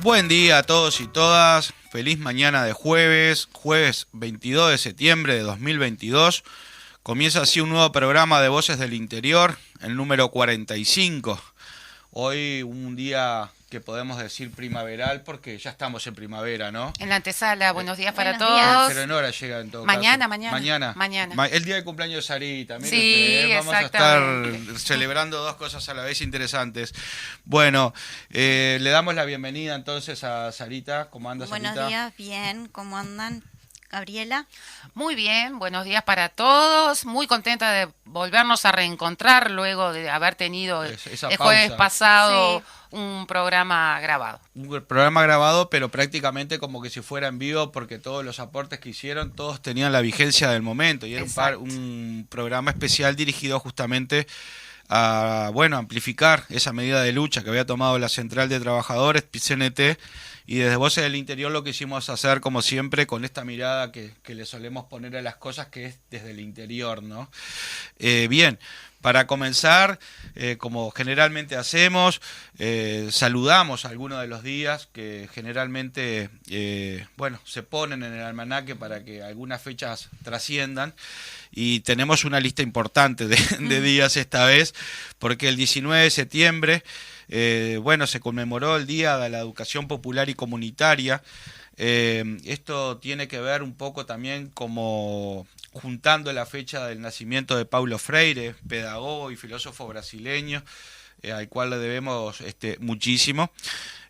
Buen día a todos y todas, feliz mañana de jueves 22 de septiembre de 2022. Comienza así un nuevo programa de Voces del Interior, el número 45. Hoy un día que podemos decir primaveral porque ya estamos en primavera, ¿no? En la antesala, buenos días para Buenos días. todos. Pero en hora llega en todo Mañana, caso. mañana. El día de cumpleaños de Sarita, mire Sí, usted, vamos a estar exactamente. celebrando dos cosas a la vez interesantes. Bueno, le damos la bienvenida entonces a Sarita. ¿Cómo anda, Sarita? Buenos días, bien, ¿cómo andan? Gabriela. Muy bien, buenos días para todos. Muy contenta de volvernos a reencontrar luego de haber tenido Esa el jueves pausa. pasado un programa grabado. Un programa grabado, pero prácticamente como que si fuera en vivo, porque todos los aportes que hicieron, todos tenían la vigencia del momento. Y era Exacto. un programa especial dirigido justamente a, bueno, amplificar esa medida de lucha que había tomado la Central de Trabajadores, CNT, y desde Voces del Interior lo que hicimos hacer, como siempre, con esta mirada que le solemos poner a las cosas, que es desde el interior, ¿no? Bien, para comenzar, como generalmente hacemos, saludamos algunos de los días que generalmente, bueno, se ponen en el almanaque para que algunas fechas trasciendan. Y tenemos una lista importante de días esta vez, porque el 19 de septiembre, bueno, se conmemoró el Día de la Educación Popular y Comunitaria. Esto tiene que ver un poco también como juntando la fecha del nacimiento de Paulo Freire, pedagogo y filósofo brasileño, al cual le debemos muchísimo.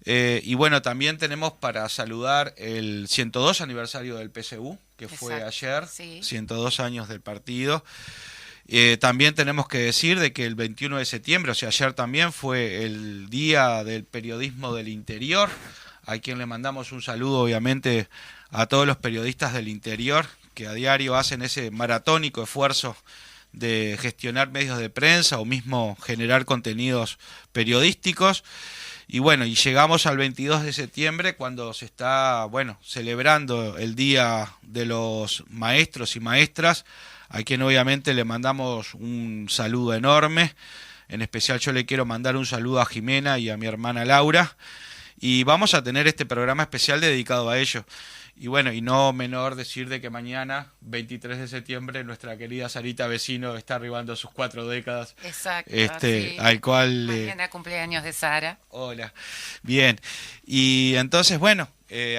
Y bueno, también tenemos para saludar el 102 aniversario del PSU, que fue Exacto, ayer, sí. 102 años del partido. También tenemos que decir de que el 21 de septiembre, o sea, ayer también fue el Día del Periodismo del Interior, a quien le mandamos un saludo, obviamente, a todos los periodistas del interior que a diario hacen ese maratónico esfuerzo de gestionar medios de prensa o mismo generar contenidos periodísticos. Y bueno, y llegamos al 22 de septiembre cuando se está, bueno, celebrando el Día de los Maestros y Maestras, a quien obviamente le mandamos un saludo enorme. En especial yo le quiero mandar un saludo a Jimena y a mi hermana Laura. Y vamos a tener este programa especial dedicado a ello. Y bueno, y no menor decir de que mañana, 23 de septiembre, nuestra querida Sarita Vecino está arribando sus 4 décadas. Exacto. Sí. Al cual... Mañana cumpleaños de Sara. Hola. Bien. Y entonces, bueno,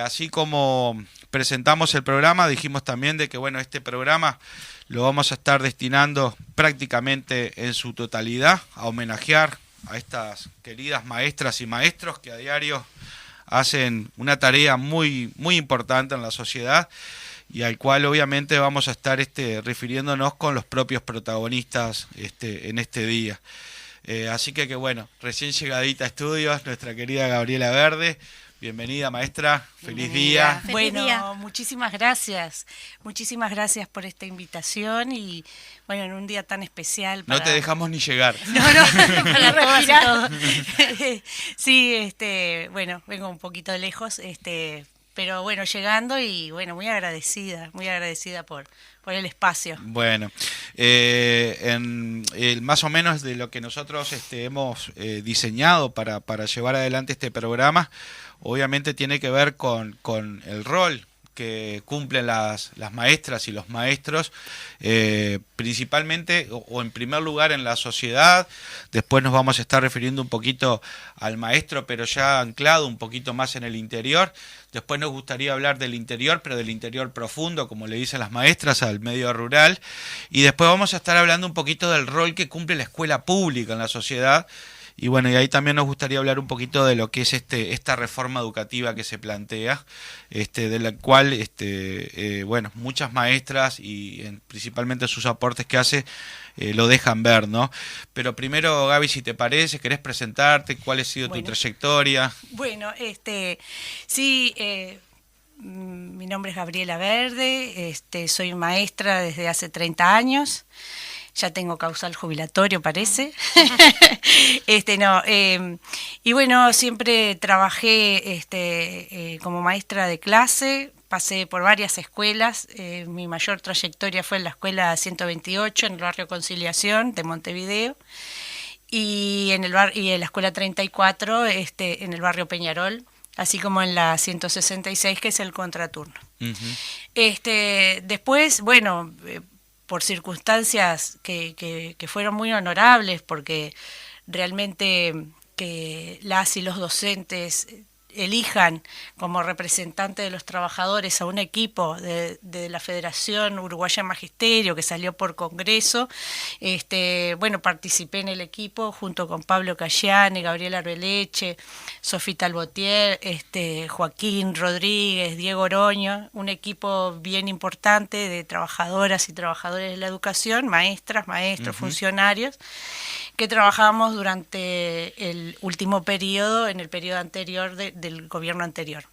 así como presentamos el programa, dijimos también de que, bueno, este programa lo vamos a estar destinando prácticamente en su totalidad a homenajear a estas queridas maestras y maestros que a diario hacen una tarea muy, muy importante en la sociedad y al cual obviamente vamos a estar refiriéndonos con los propios protagonistas en este día. Así que bueno, recién llegadita a estudios, nuestra querida Gabriela Verde. Bienvenida, maestra. Feliz día. Feliz Bueno, día. muchísimas gracias por esta invitación y bueno, en un día tan especial para... No te dejamos ni llegar. No, para todas y todos. Sí, bueno, vengo un poquito lejos, pero bueno, llegando y bueno, muy agradecida por el espacio. Bueno, más o menos de lo que nosotros hemos diseñado para llevar adelante este programa, obviamente tiene que ver con el rol que cumplen las maestras y los maestros, principalmente o en primer lugar en la sociedad. Después nos vamos a estar refiriendo un poquito al maestro, pero ya anclado un poquito más en el interior. Después nos gustaría hablar del interior, pero del interior profundo, como le dicen las maestras, al medio rural. Y después vamos a estar hablando un poquito del rol que cumple la escuela pública en la sociedad. Y bueno, y ahí también nos gustaría hablar un poquito de lo que es esta reforma educativa que se plantea, de la cual bueno, muchas maestras y principalmente sus aportes que hace lo dejan ver, ¿no? Pero primero, Gaby, si te parece, ¿querés presentarte? ¿Cuál ha sido tu trayectoria? Bueno, sí, mi nombre es Gabriela Verde, soy maestra desde hace 30 años. Ya tengo causal jubilatorio, parece. Y bueno, siempre trabajé como maestra de clase, pasé por varias escuelas. Mi mayor trayectoria fue en la escuela 128, en el barrio Conciliación de Montevideo, y en la escuela 34, en el barrio Peñarol, así como en la 166, que es el contraturno. Ujú. Después, bueno, por circunstancias que fueron muy honorables, porque realmente que las y los docentes elijan como representante de los trabajadores a un equipo de la Federación Uruguaya de Magisterio que salió por Congreso. Bueno, participé en el equipo junto con Pablo Cayane, Gabriela Arbeleche, Sofita Albotier, Joaquín Rodríguez, Diego Oroño, un equipo bien importante de trabajadoras y trabajadores de la educación, maestras, maestros, funcionarios, que trabajábamos durante el último periodo, en el periodo anterior del gobierno anterior.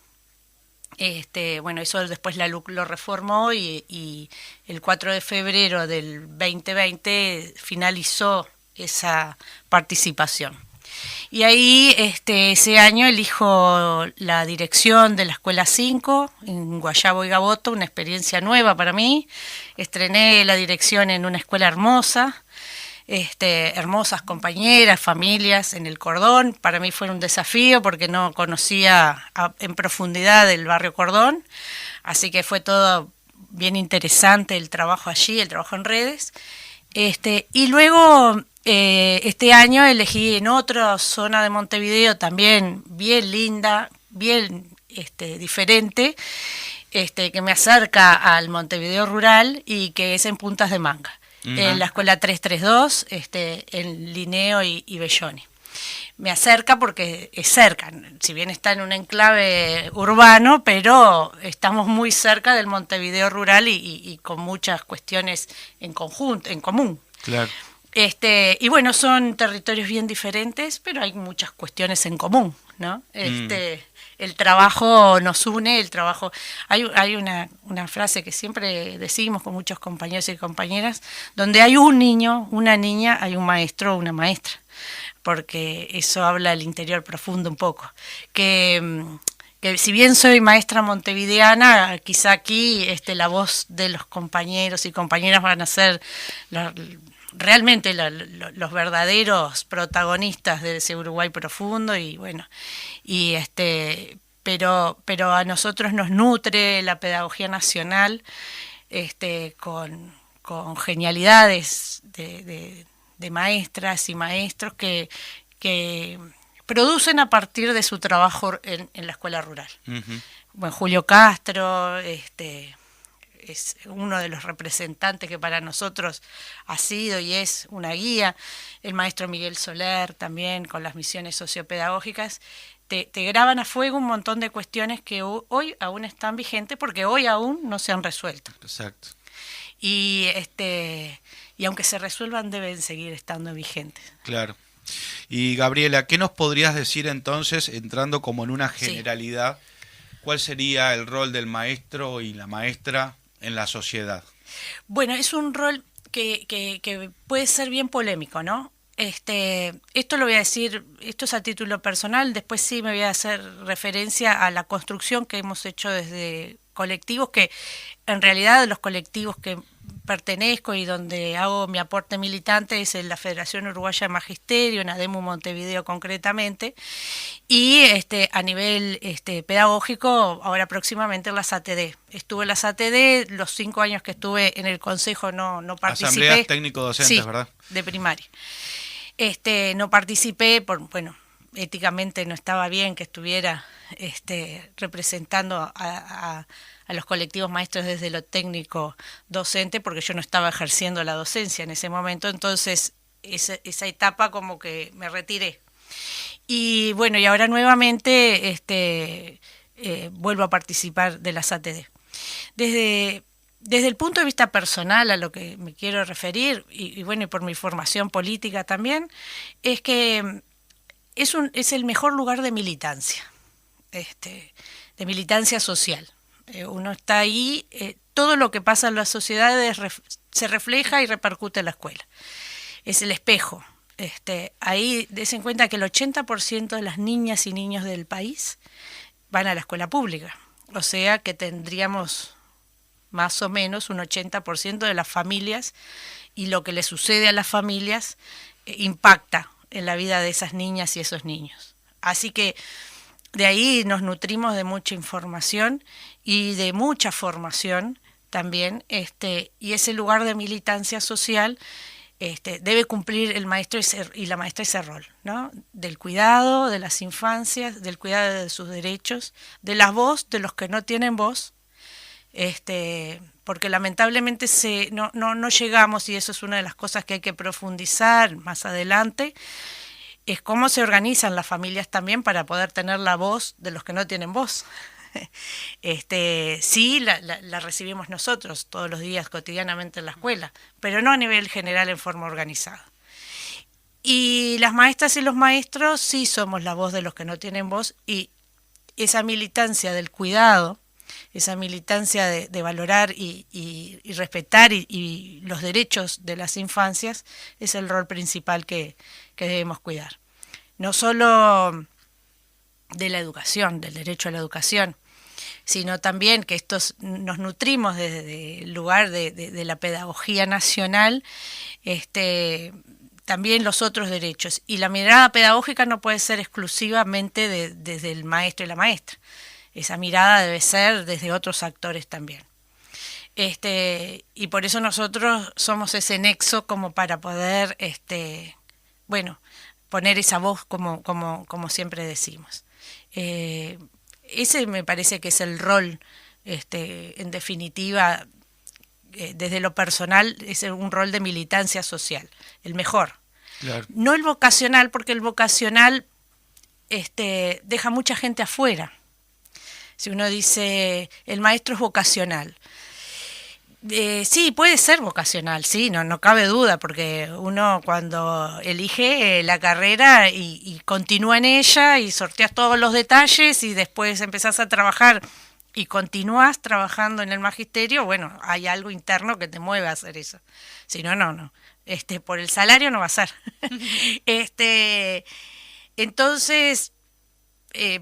Bueno, eso después la LUC lo reformó y el 4 de febrero del 2020 finalizó esa participación. Y ahí ese año elijo la dirección de la Escuela 5 en Guayabo y Gaboto, una experiencia nueva para mí. Estrené la dirección en una escuela hermosa. Hermosas compañeras, familias en el Cordón. Para mí fue un desafío porque no conocía en profundidad el barrio Cordón, así que fue todo bien interesante el trabajo allí, el trabajo en redes. Y luego este año elegí en otra zona de Montevideo también bien linda, bien diferente, que me acerca al Montevideo rural y que es en Puntas de Manga. En la escuela 332, en Linneo y Belloni. Me acerca porque es cerca, si bien está en un enclave urbano, pero estamos muy cerca del Montevideo rural y con muchas cuestiones en común. Claro. Y bueno, son territorios bien diferentes, pero hay muchas cuestiones en común, ¿no? El trabajo nos une, el trabajo... Hay una frase que siempre decimos con muchos compañeros y compañeras, donde hay un niño, una niña, hay un maestro o una maestra, porque eso habla del interior profundo un poco. Que si bien soy maestra montevideana, quizá aquí la voz de los compañeros y compañeras van a ser realmente los verdaderos protagonistas de ese Uruguay profundo y bueno, pero a nosotros nos nutre la pedagogía nacional con genialidades de maestras y maestros que producen a partir de su trabajo en la escuela rural. Ujú. Bueno, Julio Castro, es uno de los representantes que para nosotros ha sido y es una guía. El maestro Miguel Soler también, con las misiones sociopedagógicas, te graban a fuego un montón de cuestiones que hoy aún están vigentes porque hoy aún no se han resuelto. Exacto. Y aunque se resuelvan, deben seguir estando vigentes. Claro. Y Gabriela, ¿qué nos podrías decir entonces, entrando como en una generalidad, cuál sería el rol del maestro y la maestra en la sociedad? Bueno, es un rol que puede ser bien polémico, ¿no? Esto lo voy a decir, esto es a título personal, después sí me voy a hacer referencia a la construcción que hemos hecho desde colectivos, que en realidad los colectivos que pertenezco y donde hago mi aporte militante es en la Federación Uruguaya de Magisterio, en ADEMU Montevideo concretamente, y a nivel pedagógico, ahora próximamente en las ATD. Estuve en las ATD, los 5 años que estuve en el consejo no participé. Asambleas técnico-docentes, sí, ¿verdad? De primaria. No participé, bueno, éticamente no estaba bien que estuviera representando a los colectivos maestros desde lo técnico docente, porque yo no estaba ejerciendo la docencia en ese momento, entonces esa etapa como que me retiré. Y bueno, y ahora nuevamente vuelvo a participar de las ATD. Desde el punto de vista personal a lo que me quiero referir, y bueno, y por mi formación política también, es que es el mejor lugar de militancia, de militancia social. Uno está ahí, todo lo que pasa en las sociedades se refleja y repercute en la escuela. Es el espejo. Ahí des en cuenta que el 80% de las niñas y niños del país van a la escuela pública. O sea que tendríamos más o menos un 80% de las familias, y lo que le sucede a las familias impacta en la vida de esas niñas y esos niños. Así que De ahí nos nutrimos de mucha información y de mucha formación también, y ese lugar de militancia social debe cumplir el maestro y la maestra ese rol, ¿no? Del cuidado de las infancias, del cuidado de sus derechos, de la voz de los que no tienen voz, porque lamentablemente no llegamos, y eso es una de las cosas que hay que profundizar más adelante, es cómo se organizan las familias también para poder tener la voz de los que no tienen voz. Sí, la recibimos nosotros todos los días, cotidianamente en la escuela, pero no a nivel general en forma organizada. Y las maestras y los maestros sí somos la voz de los que no tienen voz, y esa militancia del cuidado, esa militancia de valorar y respetar y los derechos de las infancias es el rol principal que debemos cuidar. No solo de la educación, del derecho a la educación, sino también que nos nutrimos desde el lugar de la pedagogía nacional, también los otros derechos. Y la mirada pedagógica no puede ser exclusivamente desde el maestro y la maestra. Esa mirada debe ser desde otros actores también. Y por eso nosotros somos ese nexo como para poder, poner esa voz como siempre decimos. Ese me parece que es el rol, en definitiva, desde lo personal, es un rol de militancia social, el mejor. Claro. No el vocacional, porque el vocacional deja mucha gente afuera. Si uno dice, el maestro es vocacional. Sí, puede ser vocacional, sí, no cabe duda, porque uno cuando elige la carrera y continúa en ella y sorteas todos los detalles y después empezás a trabajar y continúas trabajando en el magisterio, bueno, hay algo interno que te mueve a hacer eso. Si no, no. Por el salario no va a ser. Entonces,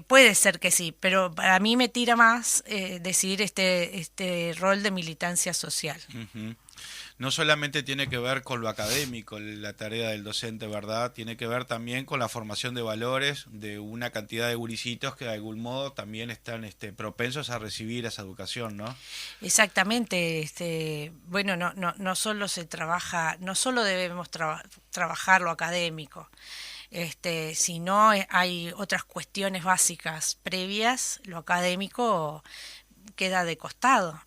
puede ser que sí, pero para mí me tira más decir este rol de militancia social. Uh-huh. No solamente tiene que ver con lo académico, la tarea del docente, ¿verdad? Tiene que ver también con la formación de valores de una cantidad de gurisitos que de algún modo también están propensos a recibir esa educación, ¿no? Exactamente. Bueno, no solo se trabaja, no solo debemos trabajar lo académico, sino hay otras cuestiones básicas previas. Lo académico queda de costado.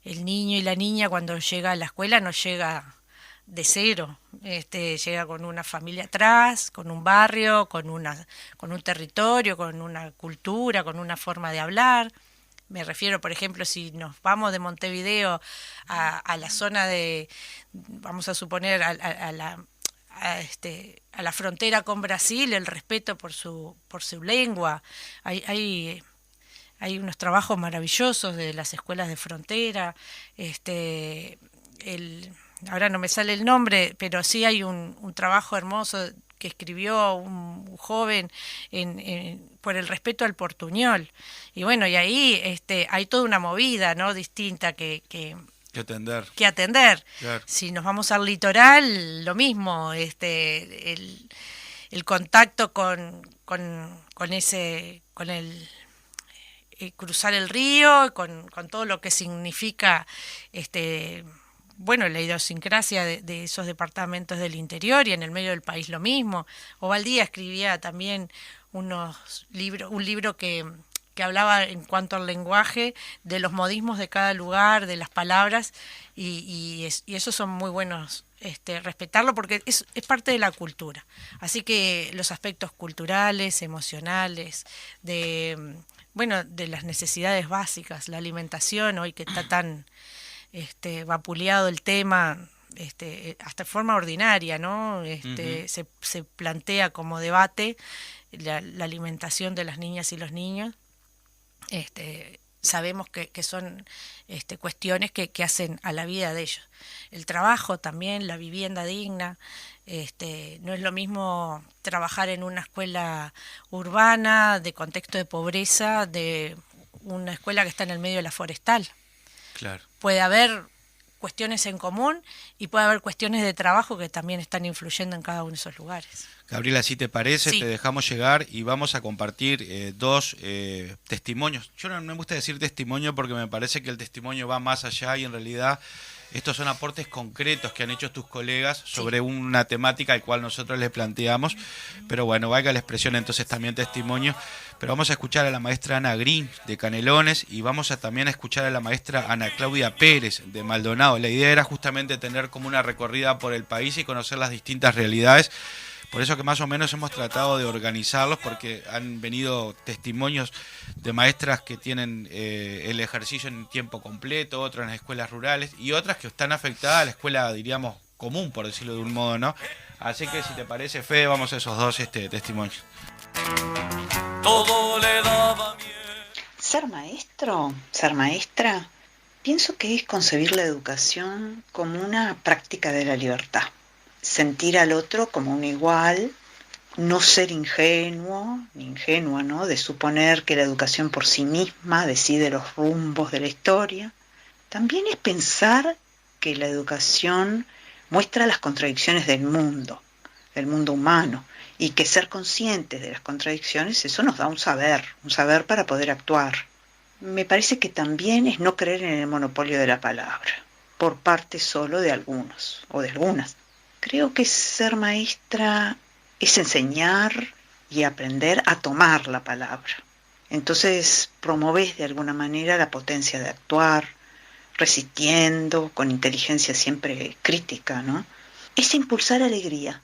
El niño y la niña cuando llega a la escuela no llega de cero, llega con una familia atrás, con un barrio, con un territorio, con una cultura, con una forma de hablar. Me refiero, por ejemplo, si nos vamos de Montevideo a la zona vamos a suponer, a la frontera con Brasil, el respeto por su lengua. Hay unos trabajos maravillosos de las escuelas de frontera. Ahora no me sale el nombre, pero sí hay un trabajo hermoso que escribió un joven por el respeto al portuñol. Y bueno, y ahí hay toda una movida, ¿no?, distinta que atender. Claro. Si nos vamos al litoral, lo mismo, el contacto con el cruzar el río, con todo lo que significa la idiosincrasia de esos departamentos del interior, y en el medio del país lo mismo. Ovaldía escribía también un libro que hablaba en cuanto al lenguaje, de los modismos de cada lugar, de las palabras, y esos son muy buenos respetarlo, porque es parte de la cultura. Así que los aspectos culturales, emocionales, de las necesidades básicas, la alimentación, hoy que está tan vapuleado el tema, hasta de forma ordinaria, ¿no? Uh-huh. Se plantea como debate la alimentación de las niñas y los niños. Sabemos que son cuestiones que hacen a la vida de ellos. El trabajo también, la vivienda digna. No es lo mismo trabajar en una escuela urbana de contexto de pobreza de una escuela que está en el medio de la forestal. Claro. Puede haber cuestiones en común y puede haber cuestiones de trabajo que también están influyendo en cada uno de esos lugares. Gabriela, si te parece, Sí. te dejamos llegar y vamos a compartir dos testimonios. Yo no me gusta decir testimonio porque me parece que el testimonio va más allá y en realidad estos son aportes concretos que han hecho tus colegas sobre una temática al cual nosotros les planteamos. Pero bueno, valga la expresión, entonces también testimonio. Pero vamos a escuchar a la maestra Ana Green de Canelones y vamos a también a escuchar a la maestra Ana Claudia Pérez de Maldonado. La idea era justamente tener como una recorrida por el país y conocer las distintas realidades. Por eso que más o menos hemos tratado de organizarlos, porque han venido testimonios de maestras que tienen el ejercicio en tiempo completo, otras en las escuelas rurales y otras que están afectadas a la escuela, diríamos, común, por decirlo de un modo, ¿no? Así que si te parece, Fede, vamos a esos dos testimonios. Todo le daba miedo. Ser maestro, ser maestra, pienso que es concebir la educación como una práctica de la libertad. Sentir al otro como un igual, no ser ingenuo, ni ingenua, ¿no? De suponer que la educación por sí misma decide los rumbos de la historia. También es pensar que la educación muestra las contradicciones del mundo humano, y que ser conscientes de las contradicciones, eso nos da un saber para poder actuar. Me parece que también es no creer en el monopolio de la palabra, por parte solo de algunos o de algunas. Creo que ser maestra es enseñar y aprender a tomar la palabra. Entonces promovés de alguna manera la potencia de actuar, resistiendo, con inteligencia siempre crítica, ¿no? Es impulsar alegría,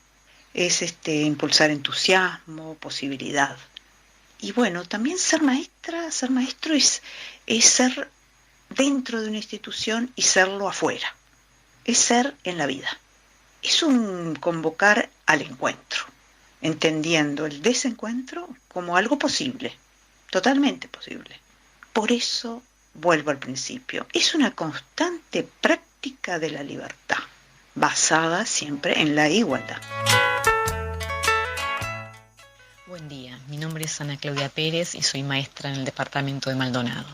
es impulsar entusiasmo, posibilidad. Y bueno, también ser maestro es ser dentro de una institución y serlo afuera. Es ser en la vida. Es un convocar al encuentro, entendiendo el desencuentro como algo posible, totalmente posible. Por eso, vuelvo al principio, es una constante práctica de la libertad, basada siempre en la igualdad. Buen día, mi nombre es Ana Claudia Pérez y soy maestra en el departamento de Maldonado.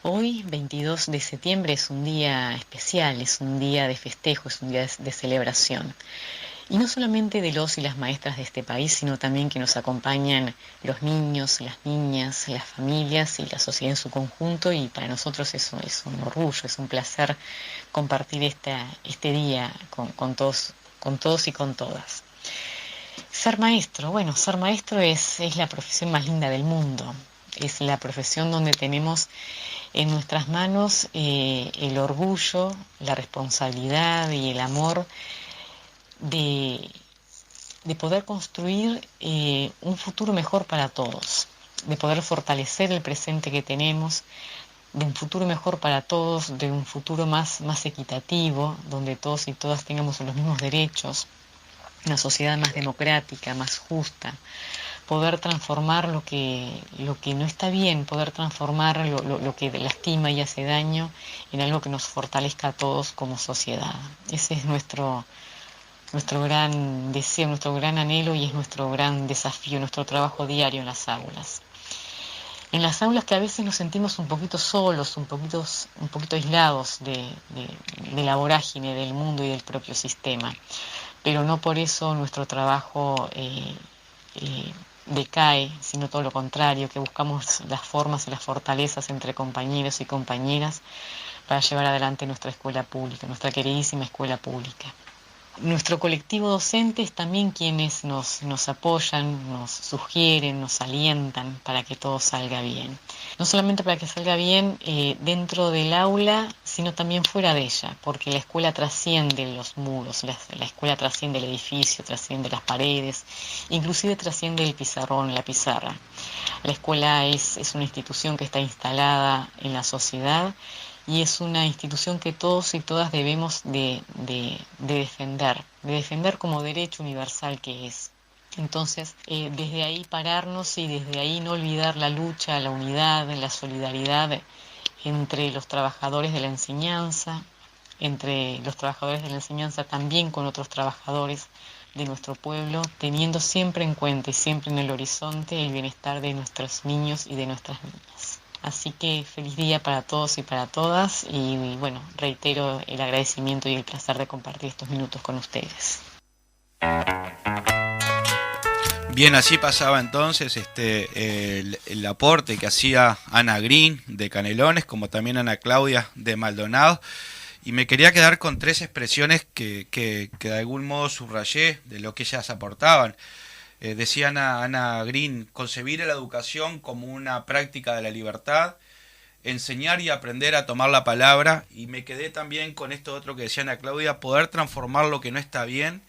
Hoy, 22 de septiembre, es un día especial, es un día de festejo, es un día de celebración. Y no solamente de los y las maestras de este país, sino también que nos acompañan los niños, las niñas, las familias y la sociedad en su conjunto. Y para nosotros eso es un orgullo, es un placer compartir este día con todos y con todas. Ser maestro es la profesión más linda del mundo. Es la profesión donde tenemos en nuestras manos el orgullo, la responsabilidad y el amor de poder construir un futuro mejor para todos, de poder fortalecer el presente que tenemos, de un futuro mejor para todos, de un futuro más equitativo, donde todos y todas tengamos los mismos derechos, una sociedad más democrática, más justa, poder transformar lo que no está bien, poder transformar lo que lastima y hace daño en algo que nos fortalezca a todos como sociedad. Ese es nuestro gran deseo, nuestro gran anhelo y es nuestro gran desafío, nuestro trabajo diario en las aulas. En las aulas que a veces nos sentimos un poquito solos, un poquito aislados de la vorágine del mundo y del propio sistema. Pero no por eso nuestro trabajo decae, sino todo lo contrario, que buscamos las formas y las fortalezas entre compañeros y compañeras para llevar adelante nuestra escuela pública, nuestra queridísima escuela pública. Nuestro colectivo docente es también quienes nos apoyan, nos sugieren, nos alientan para que todo salga bien. No solamente para que salga bien dentro del aula, sino también fuera de ella, porque la escuela trasciende los muros, la escuela trasciende el edificio, trasciende las paredes, inclusive trasciende el pizarrón, la pizarra. La escuela es una institución que está instalada en la sociedad y es una institución que todos y todas debemos de defender como derecho universal que es. Entonces, desde ahí pararnos y desde ahí no olvidar la lucha, la unidad, la solidaridad entre los trabajadores de la enseñanza, también con otros trabajadores de nuestro pueblo, teniendo siempre en cuenta y siempre en el horizonte el bienestar de nuestros niños y de nuestras niñas. Así que feliz día para todos y para todas y bueno, reitero el agradecimiento y el placer de compartir estos minutos con ustedes. Bien, así pasaba entonces el aporte que hacía Ana Green de Canelones, como también Ana Claudia de Maldonado. Y me quería quedar con tres expresiones que de algún modo subrayé de lo que ellas aportaban. Decía Ana Green, concebir la educación como una práctica de la libertad, enseñar y aprender a tomar la palabra, y me quedé también con esto otro que decía Ana Claudia, poder transformar lo que no está bien,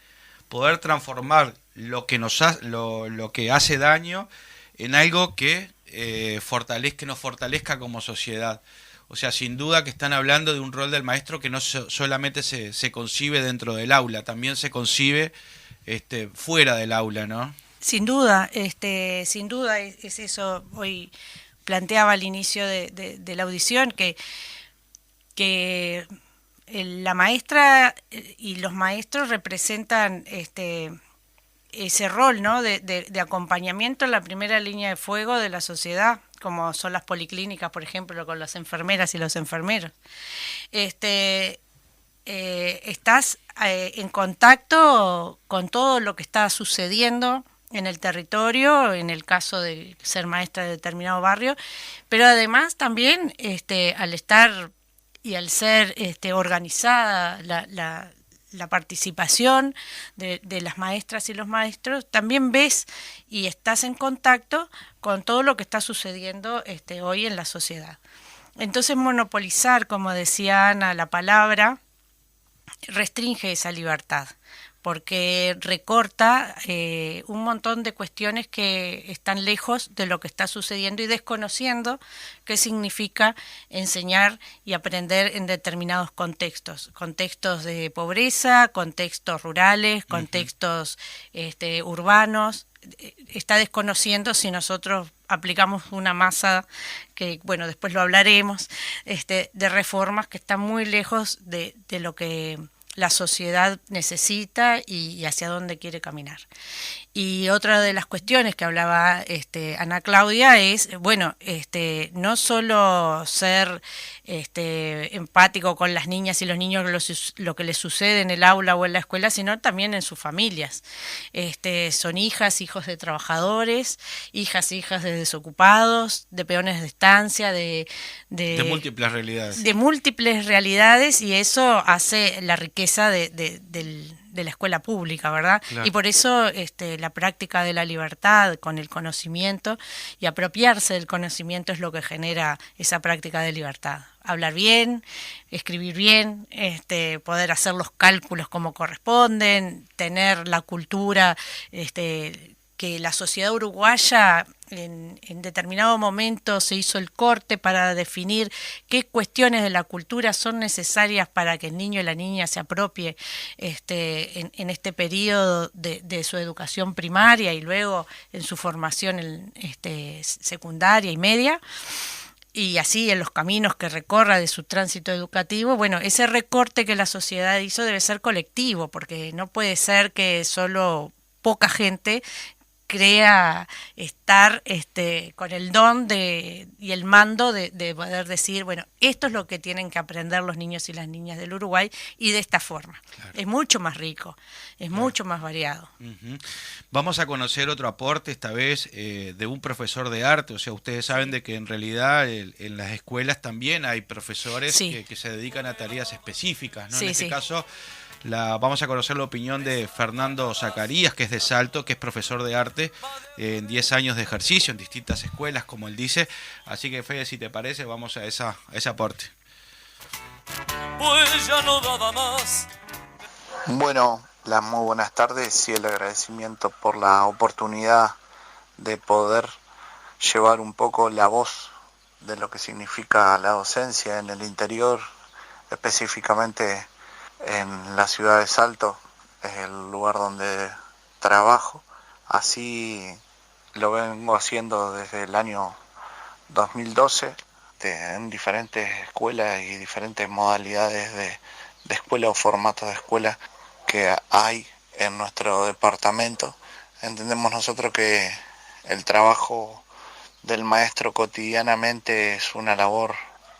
poder transformar lo que lo que hace daño en algo que nos fortalezca como sociedad. O sea, sin duda que están hablando de un rol del maestro que no solamente se concibe dentro del aula, también se concibe fuera del aula, ¿no? Sin duda, sin duda es eso. Hoy planteaba al inicio de la audición que la maestra y los maestros representan ese rol, ¿no? de acompañamiento en la primera línea de fuego de la sociedad, como son las policlínicas, por ejemplo, con las enfermeras y los enfermeros. Estás en contacto con todo lo que está sucediendo en el territorio, en el caso de ser maestra de determinado barrio, pero además también al estar y al ser organizada la participación de las maestras y los maestros, también ves y estás en contacto con todo lo que está sucediendo hoy en la sociedad. Entonces monopolizar, como decía Ana, la palabra restringe esa libertad, porque recorta un montón de cuestiones que están lejos de lo que está sucediendo y desconociendo qué significa enseñar y aprender en determinados contextos de pobreza, contextos rurales, contextos urbanos. Está desconociendo si nosotros aplicamos una masa que, bueno, después lo hablaremos, de reformas que están muy lejos de lo que la sociedad necesita y hacia dónde quiere caminar. Y otra de las cuestiones que hablaba Ana Claudia es, bueno, no solo ser empático con las niñas y los niños, lo que les sucede en el aula o en la escuela, sino también en sus familias. Son hijos de trabajadores, hijas de desocupados, de peones de estancia, de múltiples realidades. De múltiples realidades, y eso hace la riqueza de la escuela pública, ¿verdad? Claro. Y por eso la práctica de la libertad con el conocimiento y apropiarse del conocimiento es lo que genera esa práctica de libertad. Hablar bien, escribir bien, poder hacer los cálculos como corresponden, tener la cultura que la sociedad uruguaya en determinado momento se hizo el corte para definir qué cuestiones de la cultura son necesarias para que el niño y la niña se apropie en este periodo de su educación primaria y luego en su formación secundaria y media, y así en los caminos que recorra de su tránsito educativo. Bueno, ese recorte que la sociedad hizo debe ser colectivo, porque no puede ser que solo poca gente crea estar con el don y el mando de poder decir, bueno, esto es lo que tienen que aprender los niños y las niñas del Uruguay, y de esta forma. Claro. Es mucho más rico, es mucho más variado. Uh-huh. Vamos a conocer otro aporte, esta vez de un profesor de arte. O sea, ustedes saben de que en realidad en las escuelas también hay profesores que se dedican a tareas específicas, ¿no? En este caso vamos a conocer la opinión de Fernando Zacarías, que es de Salto, que es profesor de arte en 10 años de ejercicio en distintas escuelas, como él dice. Así que, Fede, si te parece, vamos a ese aporte. Pues ya no daba más. Bueno, las muy buenas tardes y el agradecimiento por la oportunidad de poder llevar un poco la voz de lo que significa la docencia en el interior, específicamente en la ciudad de Salto, es el lugar donde trabajo. Así lo vengo haciendo desde el año 2012, en diferentes escuelas y diferentes modalidades de escuela o formatos de escuela que hay en nuestro departamento. Entendemos nosotros que el trabajo del maestro cotidianamente es una labor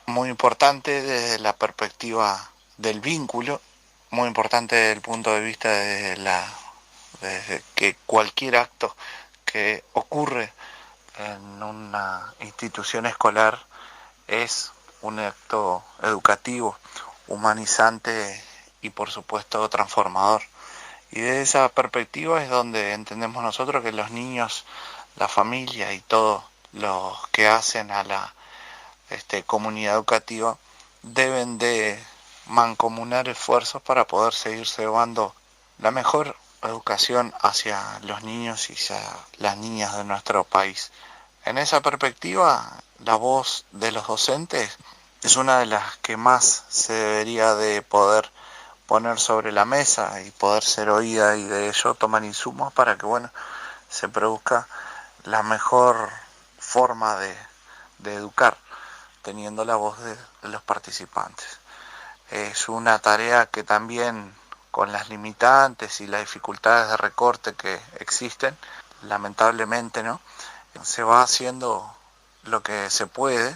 muy importante desde la perspectiva del vínculo, muy importante desde el punto de vista desde que cualquier acto que ocurre en una institución escolar es un acto educativo, humanizante y por supuesto transformador. Y desde esa perspectiva es donde entendemos nosotros que los niños, la familia y todos los que hacen a la comunidad educativa deben de mancomunar esfuerzos para poder seguir llevando la mejor educación hacia los niños y hacia las niñas de nuestro país. En esa perspectiva, la voz de los docentes es una de las que más se debería de poder poner sobre la mesa y poder ser oída, y de ello toman insumos para que se produzca la mejor forma de educar, teniendo la voz de los participantes. Es una tarea que también, con las limitantes y las dificultades de recorte que existen, lamentablemente, ¿no?, se va haciendo lo que se puede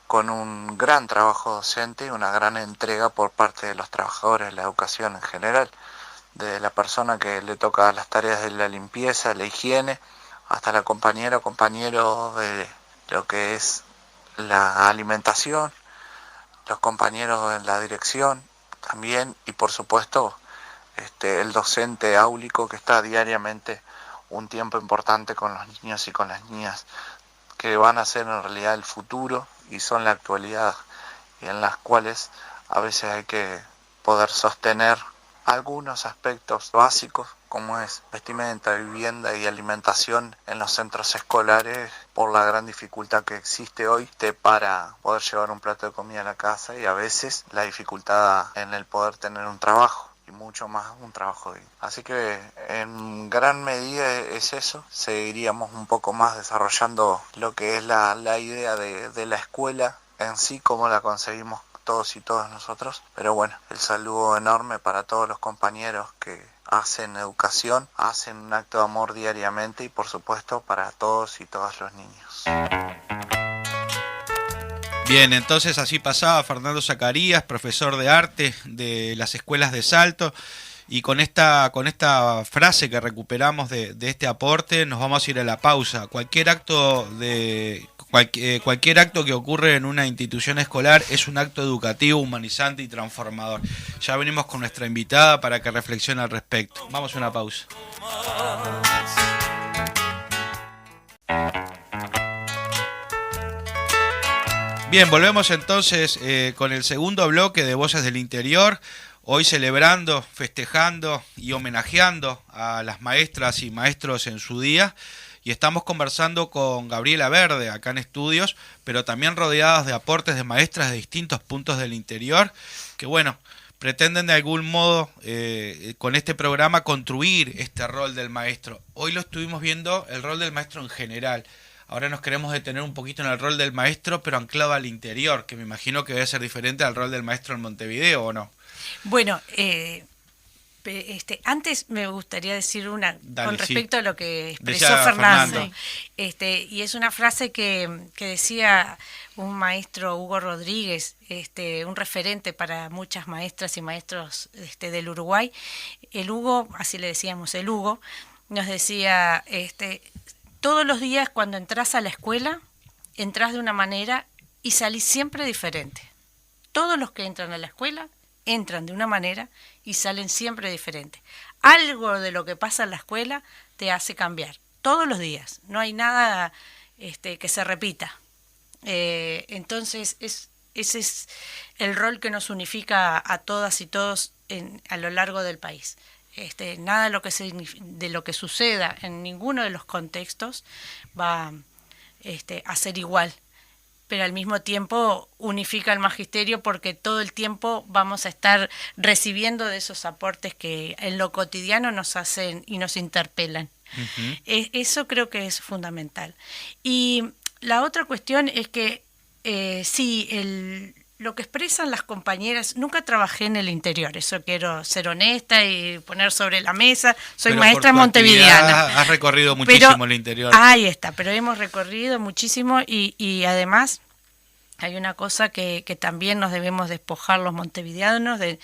con un gran trabajo docente y una gran entrega por parte de los trabajadores de la educación en general, desde la persona que le toca las tareas de la limpieza, la higiene, hasta la compañera o compañero de lo que es la alimentación, los compañeros en la dirección también, y por supuesto el docente áulico que está diariamente un tiempo importante con los niños y con las niñas, que van a ser en realidad el futuro y son la actualidad, y en las cuales a veces hay que poder sostener algunos aspectos básicos como es vestimenta, vivienda y alimentación en los centros escolares, por la gran dificultad que existe hoy para poder llevar un plato de comida a la casa, y a veces la dificultad en el poder tener un trabajo, y mucho más un trabajo digno. Así que en gran medida es eso. Seguiríamos un poco más desarrollando lo que es la idea de la escuela en sí, como la conseguimos todos y todas nosotros. Pero el saludo enorme para todos los compañeros que hacen educación, hacen un acto de amor diariamente, y por supuesto para todos y todas los niños. Bien, entonces así pasaba Fernando Zacarías, profesor de arte de las escuelas de Salto, y con esta frase que recuperamos de este aporte nos vamos a ir a la pausa. Cualquier acto que ocurre en una institución escolar es un acto educativo, humanizante y transformador. Ya venimos con nuestra invitada para que reflexione al respecto. Vamos a una pausa. Bien, volvemos entonces con el segundo bloque de Voces del Interior, hoy celebrando, festejando y homenajeando a las maestras y maestros en su día, y estamos conversando con Gabriela Verde acá en estudios, pero también rodeadas de aportes de maestras de distintos puntos del interior, que pretenden de algún modo con este programa construir este rol del maestro. Hoy lo estuvimos viendo, el rol del maestro en general. Ahora nos queremos detener un poquito en el rol del maestro, pero anclado al interior, que me imagino que debe ser diferente al rol del maestro en Montevideo, ¿o no? Bueno, antes me gustaría decir con respecto a lo que expresó Fernando. Y es una frase que decía un maestro, Hugo Rodríguez, un referente para muchas maestras y maestros del Uruguay. El Hugo, así le decíamos, el Hugo, nos decía... todos los días cuando entras a la escuela, entras de una manera y salís siempre diferente. Todos los que entran a la escuela entran de una manera y salen siempre diferente. Algo de lo que pasa en la escuela te hace cambiar. Todos los días. No hay nada que se repita. Entonces, ese es el rol que nos unifica a todas y todos a lo largo del país. Nada de lo que suceda en ninguno de los contextos va a ser igual, pero al mismo tiempo unifica el magisterio, porque todo el tiempo vamos a estar recibiendo de esos aportes que en lo cotidiano nos hacen y nos interpelan. Uh-huh. Eso creo que es fundamental. Y la otra cuestión es que sí, lo que expresan las compañeras, nunca trabajé en el interior, eso quiero ser honesta y poner sobre la mesa, soy Pero maestra por tu montevideana. actividad has recorrido muchísimo el interior. Ahí está, pero hemos recorrido muchísimo y además hay una cosa que también nos debemos despojar los montevideanos de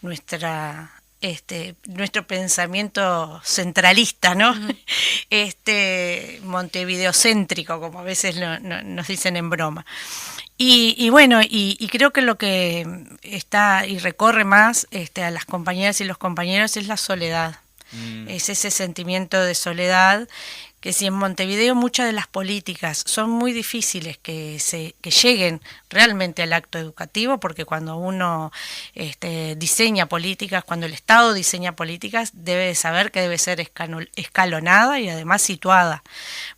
nuestro pensamiento centralista, ¿no? Montevideocéntrico, como a veces nos dicen en broma. Y bueno, y creo que lo que está y recorre más a las compañeras y los compañeros es la soledad. Es ese sentimiento de soledad, que si en Montevideo muchas de las políticas son muy difíciles que lleguen realmente al acto educativo, porque cuando uno diseña políticas, cuando el Estado diseña políticas, debe saber que debe ser escalonada y además situada,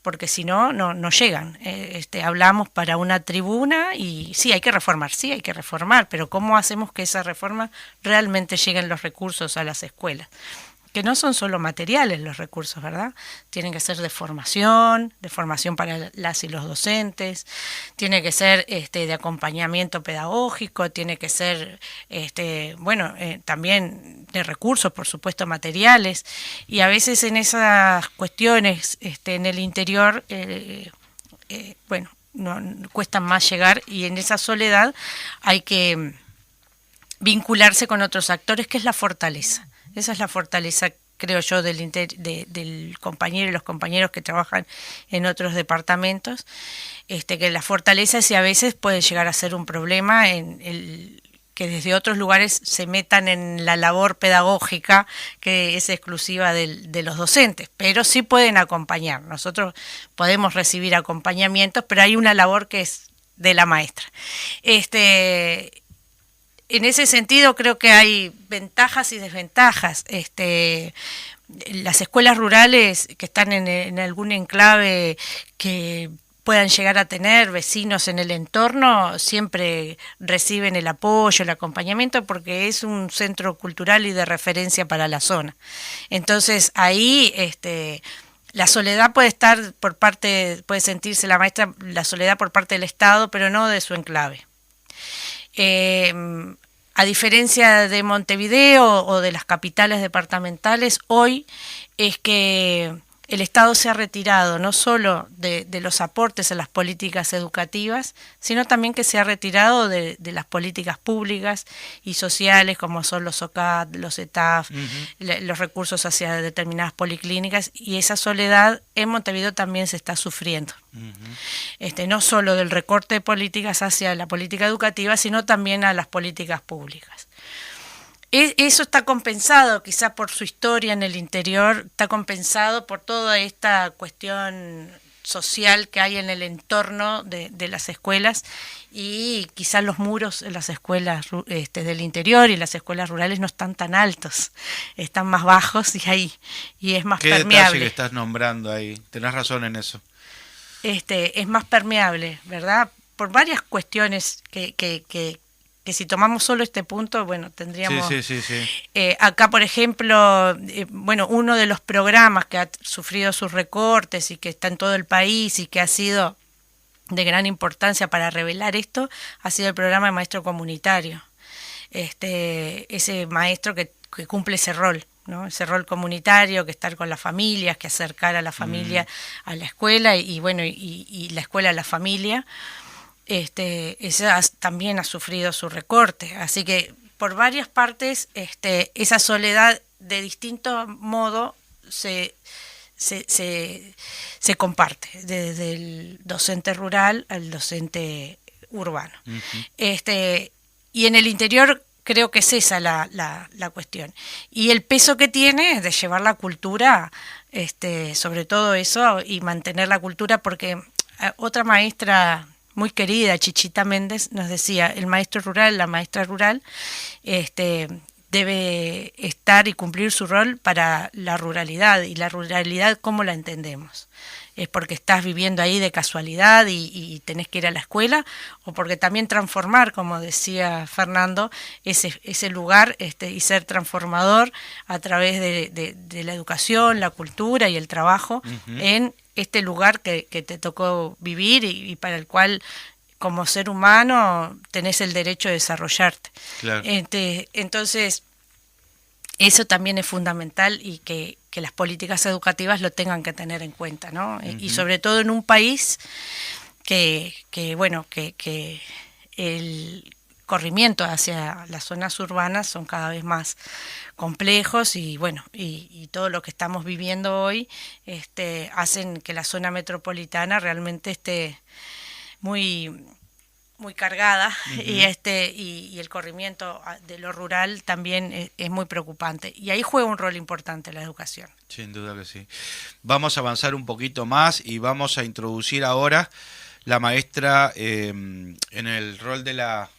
porque si no, no llegan. Hablamos para una tribuna y sí, hay que reformar, pero ¿cómo hacemos que esa reforma realmente lleguen los recursos a las escuelas? Que no son solo materiales los recursos, ¿verdad? Tienen que ser de formación para las y los docentes, tiene que ser de acompañamiento pedagógico, tiene que ser, también de recursos, por supuesto, materiales, y a veces en esas cuestiones, en el interior, cuesta más llegar, y en esa soledad hay que vincularse con otros actores, que es la fortaleza. Esa es la fortaleza, creo yo, del compañero y los compañeros que trabajan en otros departamentos, que la fortaleza sí a veces puede llegar a ser un problema que desde otros lugares se metan en la labor pedagógica que es exclusiva de los docentes, pero sí pueden acompañar. Nosotros podemos recibir acompañamientos, pero hay una labor que es de la maestra. En ese sentido creo que hay ventajas y desventajas. Las escuelas rurales que están en algún enclave que puedan llegar a tener vecinos en el entorno siempre reciben el apoyo, el acompañamiento, porque es un centro cultural y de referencia para la zona. Entonces ahí la soledad puede sentirse la maestra, la soledad por parte del Estado, pero no de su enclave. A diferencia de Montevideo o de las capitales departamentales, hoy es que el Estado se ha retirado no solo de los aportes a las políticas educativas, sino también que se ha retirado de las políticas públicas y sociales, como son los OCAT, los ETAF, los recursos hacia determinadas policlínicas, y esa soledad en Montevideo también se está sufriendo. No solo del recorte de políticas hacia la política educativa, sino también a las políticas públicas. Eso está compensado, quizá por su historia en el interior, está compensado por toda esta cuestión social que hay en el entorno de las escuelas, y quizá los muros en las escuelas del interior y las escuelas rurales no están tan altos, están más bajos y es más permeable. ¿Qué detalle que estás nombrando ahí? Tenés razón en eso. Es más permeable, ¿verdad? Por varias cuestiones que si tomamos solo este punto, bueno, tendríamos... Sí. Acá, por ejemplo, uno de los programas que ha sufrido sus recortes y que está en todo el país y que ha sido de gran importancia para revelar esto, ha sido el programa de maestro comunitario. Ese maestro que cumple ese rol, ¿no? Ese rol comunitario, que estar con las familias, que acercar a la familia a la escuela y la escuela a la familia. Esa también ha sufrido su recorte, así que por varias partes esa soledad de distinto modo se comparte, desde el docente rural al docente urbano. Y en el interior creo que es esa la cuestión, y el peso que tiene es de llevar la cultura, sobre todo eso, y mantener la cultura, porque otra maestra muy querida, Chichita Méndez, nos decía, el maestro rural, la maestra rural, debe estar y cumplir su rol para la ruralidad. Y la ruralidad, ¿cómo la entendemos? ¿Es porque estás viviendo ahí de casualidad y tenés que ir a la escuela? ¿O porque también transformar, como decía Fernando, ese lugar y ser transformador a través de la educación, la cultura y el trabajo en este lugar que te tocó vivir y para el cual como ser humano tenés el derecho de desarrollarte. Claro. Entonces, eso también es fundamental y que las políticas educativas lo tengan que tener en cuenta, ¿no? Y sobre todo en un país que el corrimiento hacia las zonas urbanas son cada vez más complejos y todo lo que estamos viviendo hoy hacen que la zona metropolitana realmente esté muy cargada y el corrimiento de lo rural también es muy preocupante y ahí juega un rol importante la educación. Sin duda que sí. Vamos a avanzar un poquito más y vamos a introducir ahora la maestra en el rol de las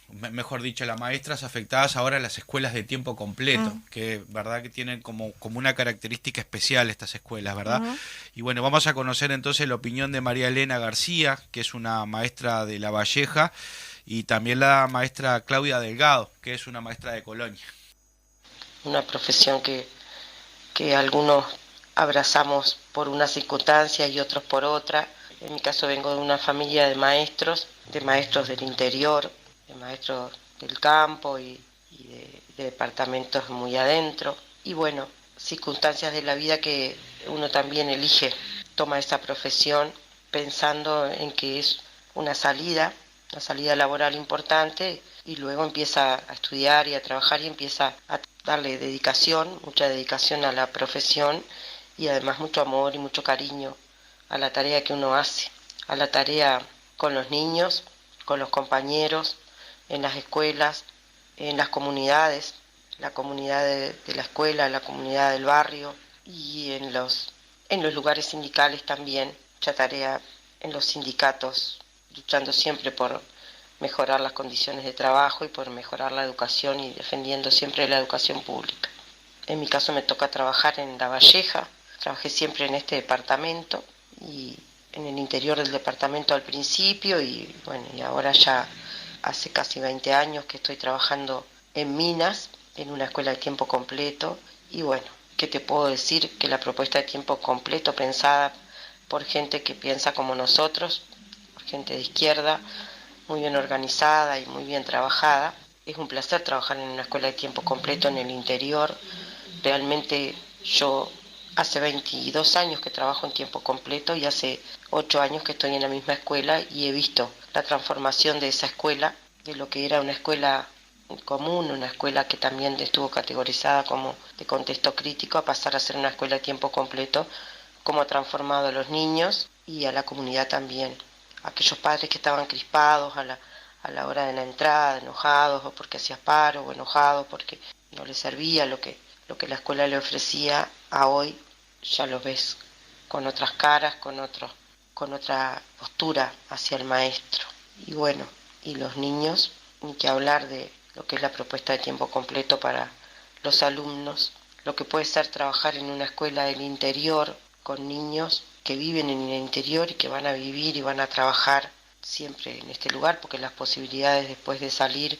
maestras afectadas ahora en las escuelas de tiempo completo, que verdad que tienen como una característica especial estas escuelas, ¿verdad? Y bueno, vamos a conocer entonces la opinión de María Elena García, que es una maestra de La Valleja, y también la maestra Claudia Delgado, que es una maestra de Colonia. Una profesión que algunos abrazamos por una circunstancia y otros por otra. En mi caso vengo de una familia de maestros del interior, de maestros del campo y de departamentos muy adentro. Y bueno, circunstancias de la vida que uno también elige, toma esa profesión pensando en que es una salida laboral importante y luego empieza a estudiar y a trabajar y empieza a darle mucha dedicación a la profesión y además mucho amor y mucho cariño a la tarea que uno hace, a la tarea con los niños, con los compañeros, en las escuelas, en las comunidades, la comunidad de la escuela, la comunidad del barrio y en los lugares sindicales también, mucha tarea en los sindicatos, luchando siempre por mejorar las condiciones de trabajo y por mejorar la educación y defendiendo siempre la educación pública. En mi caso me toca trabajar en La Valleja, trabajé siempre en este departamento y en el interior del departamento al principio y ahora ya hace casi 20 años que estoy trabajando en Minas, en una escuela de tiempo completo y ¿qué te puedo decir? Que la propuesta de tiempo completo pensada por gente que piensa como nosotros, por gente de izquierda, muy bien organizada y muy bien trabajada. Es un placer trabajar en una escuela de tiempo completo en el interior. Realmente yo hace 22 años que trabajo en tiempo completo y hace 8 años que estoy en la misma escuela y he visto la transformación de esa escuela, de lo que era una escuela común, una escuela que también estuvo categorizada como de contexto crítico, a pasar a ser una escuela de tiempo completo, cómo ha transformado a los niños y a la comunidad también. Aquellos padres que estaban crispados a la hora de la entrada, enojados o porque hacía paro o enojados porque no les servía lo que la escuela le ofrecía, a hoy ya los ves con otras caras, con otra postura hacia el maestro. Y los niños, ni que hablar de lo que es la propuesta de tiempo completo para los alumnos, lo que puede ser trabajar en una escuela del interior con niños que viven en el interior y que van a vivir y van a trabajar siempre en este lugar, porque las posibilidades después de salir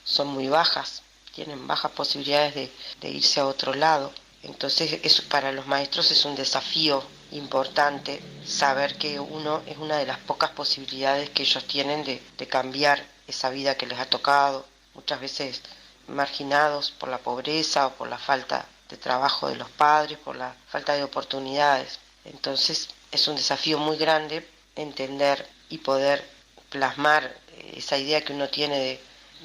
son muy bajas, tienen bajas posibilidades de irse a otro lado. Entonces eso para los maestros es un desafío importante, saber que uno es una de las pocas posibilidades que ellos tienen de cambiar esa vida que les ha tocado, muchas veces marginados por la pobreza o por la falta de trabajo de los padres, por la falta de oportunidades. Entonces es un desafío muy grande entender y poder plasmar esa idea que uno tiene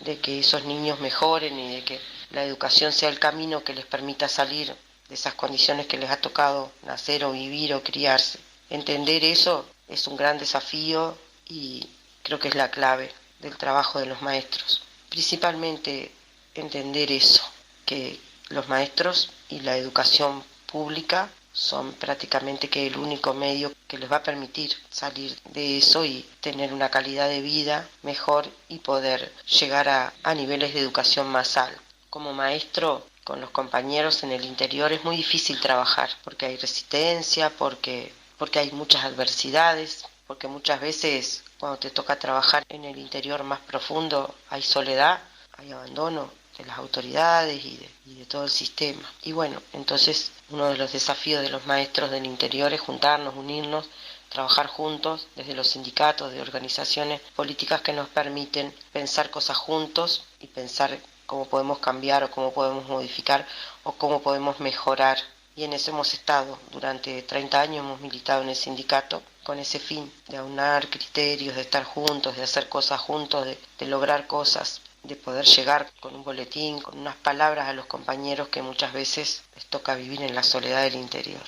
de que esos niños mejoren y de que la educación sea el camino que les permita salir de esas condiciones que les ha tocado nacer o vivir o criarse. Entender eso es un gran desafío y creo que es la clave del trabajo de los maestros. Principalmente entender eso, que los maestros y la educación pública son prácticamente que el único medio que les va a permitir salir de eso y tener una calidad de vida mejor y poder llegar a niveles de educación más altos. Como maestro, con los compañeros en el interior es muy difícil trabajar, porque hay resistencia, porque hay muchas adversidades, porque muchas veces cuando te toca trabajar en el interior más profundo hay soledad, hay abandono, las autoridades y de todo el sistema. Y bueno, entonces uno de los desafíos de los maestros del interior es juntarnos, unirnos, trabajar juntos desde los sindicatos, de organizaciones políticas que nos permiten pensar cosas juntos y pensar cómo podemos cambiar o cómo podemos modificar o cómo podemos mejorar. Y en eso hemos estado. Durante 30 años hemos militado en el sindicato con ese fin, de aunar criterios, de estar juntos, de hacer cosas juntos, de lograr cosas, de poder llegar con un boletín, con unas palabras a los compañeros que muchas veces les toca vivir en la soledad del interior.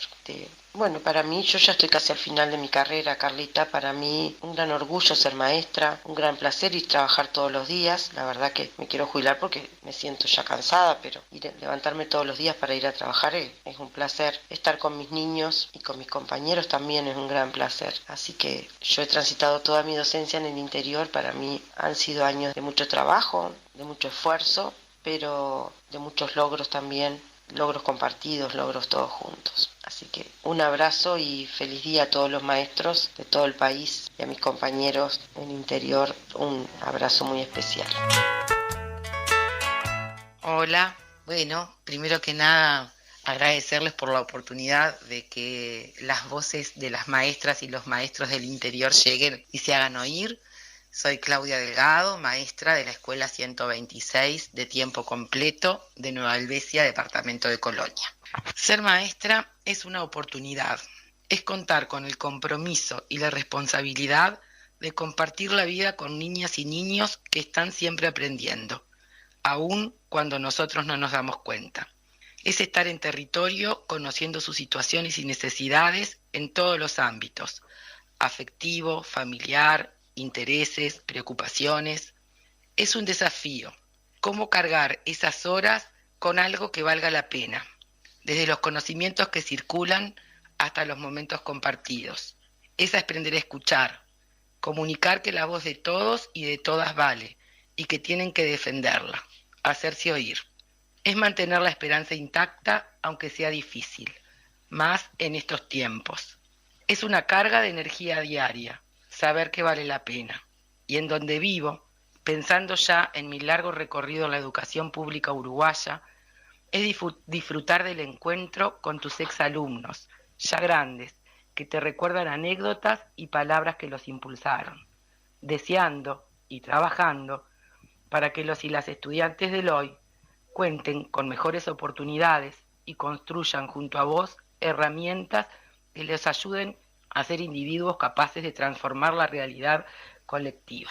Bueno, para mí, yo ya estoy casi al final de mi carrera, Carlita, para mí un gran orgullo ser maestra, un gran placer ir a trabajar todos los días. La verdad que me quiero jubilar porque me siento ya cansada, pero levantarme todos los días para ir a trabajar es un placer. Estar con mis niños y con mis compañeros también es un gran placer. Así que yo he transitado toda mi docencia en el interior. Para mí han sido años de mucho trabajo, de mucho esfuerzo, pero de muchos logros también, logros compartidos, logros todos juntos. Así que un abrazo y feliz día a todos los maestros de todo el país y a mis compañeros en el interior, un abrazo muy especial. Hola, bueno, primero que nada agradecerles por la oportunidad de que las voces de las maestras y los maestros del interior lleguen y se hagan oír. Soy Claudia Delgado, maestra de la Escuela 126 de tiempo completo de Nueva Helvecia, departamento de Colonia. Ser maestra es una oportunidad, es contar con el compromiso y la responsabilidad de compartir la vida con niñas y niños que están siempre aprendiendo, aun cuando nosotros no nos damos cuenta. Es estar en territorio conociendo sus situaciones y necesidades en todos los ámbitos, afectivo, familiar, intereses, preocupaciones. Es un desafío, cómo cargar esas horas con algo que valga la pena, desde los conocimientos que circulan hasta los momentos compartidos. Es aprender a escuchar, comunicar que la voz de todos y de todas vale y que tienen que defenderla, hacerse oír. Es mantener la esperanza intacta aunque sea difícil, más en estos tiempos. Es una carga de energía diaria, saber que vale la pena. Y en donde vivo, pensando ya en mi largo recorrido en la educación pública uruguaya, es disfrutar del encuentro con tus exalumnos, ya grandes, que te recuerdan anécdotas y palabras que los impulsaron, deseando y trabajando para que los y las estudiantes del hoy cuenten con mejores oportunidades y construyan junto a vos herramientas que les ayuden a ser individuos capaces de transformar la realidad colectiva.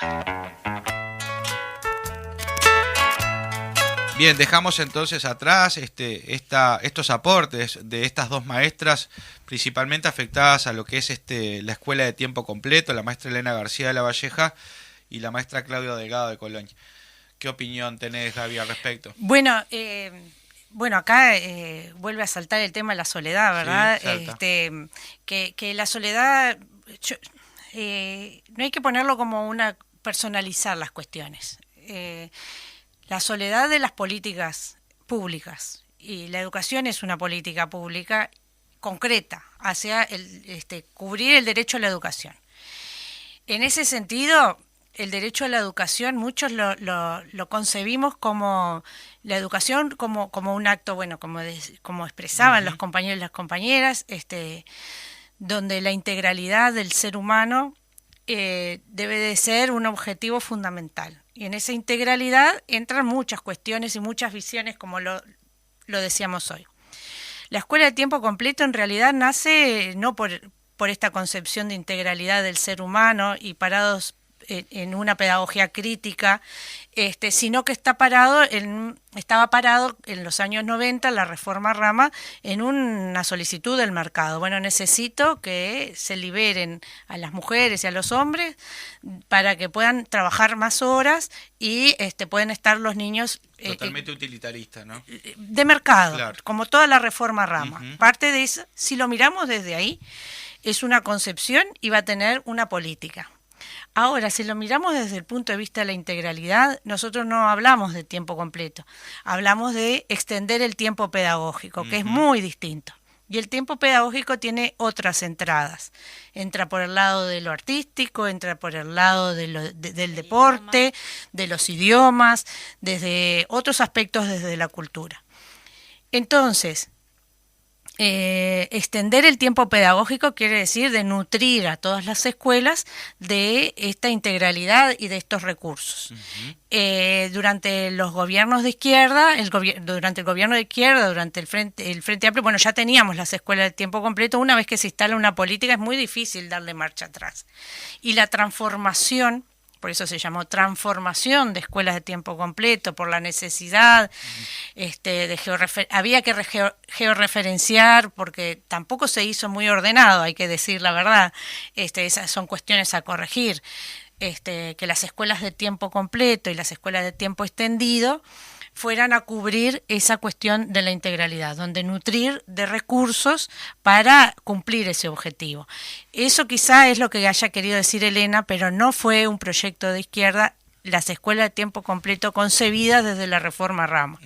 Bien, dejamos entonces atrás estos aportes de estas dos maestras, principalmente afectadas a lo que es la escuela de tiempo completo, la maestra Elena García de la Valleja y la maestra Claudia Delgado de Colonia. ¿Qué opinión tenés, Gaby, al respecto? Bueno, acá vuelve a saltar el tema de la soledad, ¿verdad? Sí, que la soledad, no hay que ponerlo como personalizar las cuestiones. La soledad de las políticas públicas, y la educación es una política pública concreta hacia cubrir el derecho a la educación. En ese sentido, el derecho a la educación, muchos lo concebimos como la educación como un acto, bueno, como expresaban los compañeros y las compañeras, donde la integralidad del ser humano debe de ser un objetivo fundamental. Y en esa integralidad entran muchas cuestiones y muchas visiones, como lo decíamos hoy. La escuela de tiempo completo en realidad nace no por esta concepción de integralidad del ser humano y parados en una pedagogía crítica, sino que estaba parado en los años 90, la reforma Rama, en una solicitud del mercado. Bueno, necesito que se liberen a las mujeres y a los hombres para que puedan trabajar más horas y pueden estar los niños... Totalmente utilitarista, ¿no? De mercado, claro, como toda la reforma Rama. Parte de eso, si lo miramos desde ahí, es una concepción y va a tener una política. Ahora, si lo miramos desde el punto de vista de la integralidad, nosotros no hablamos de tiempo completo, hablamos de extender el tiempo pedagógico, que es muy distinto. Y el tiempo pedagógico tiene otras entradas. Entra por el lado de lo artístico, entra por el lado del deporte, de los idiomas, desde otros aspectos desde la cultura. Entonces, extender el tiempo pedagógico quiere decir de nutrir a todas las escuelas de esta integralidad y de estos recursos. Durante los gobiernos de izquierda, durante el Frente Amplio, bueno, ya teníamos las escuelas de tiempo completo. Una vez que se instala una política es muy difícil darle marcha atrás. Y la transformación, por eso se llamó transformación de escuelas de tiempo completo, por la necesidad había que georreferenciar, porque tampoco se hizo muy ordenado, hay que decir la verdad. Esas son cuestiones a corregir. Que las escuelas de tiempo completo y las escuelas de tiempo extendido fueran a cubrir esa cuestión de la integralidad, donde nutrir de recursos para cumplir ese objetivo. Eso quizá es lo que haya querido decir Elena, pero no fue un proyecto de izquierda, las escuelas de tiempo completo concebidas desde la reforma Ramos,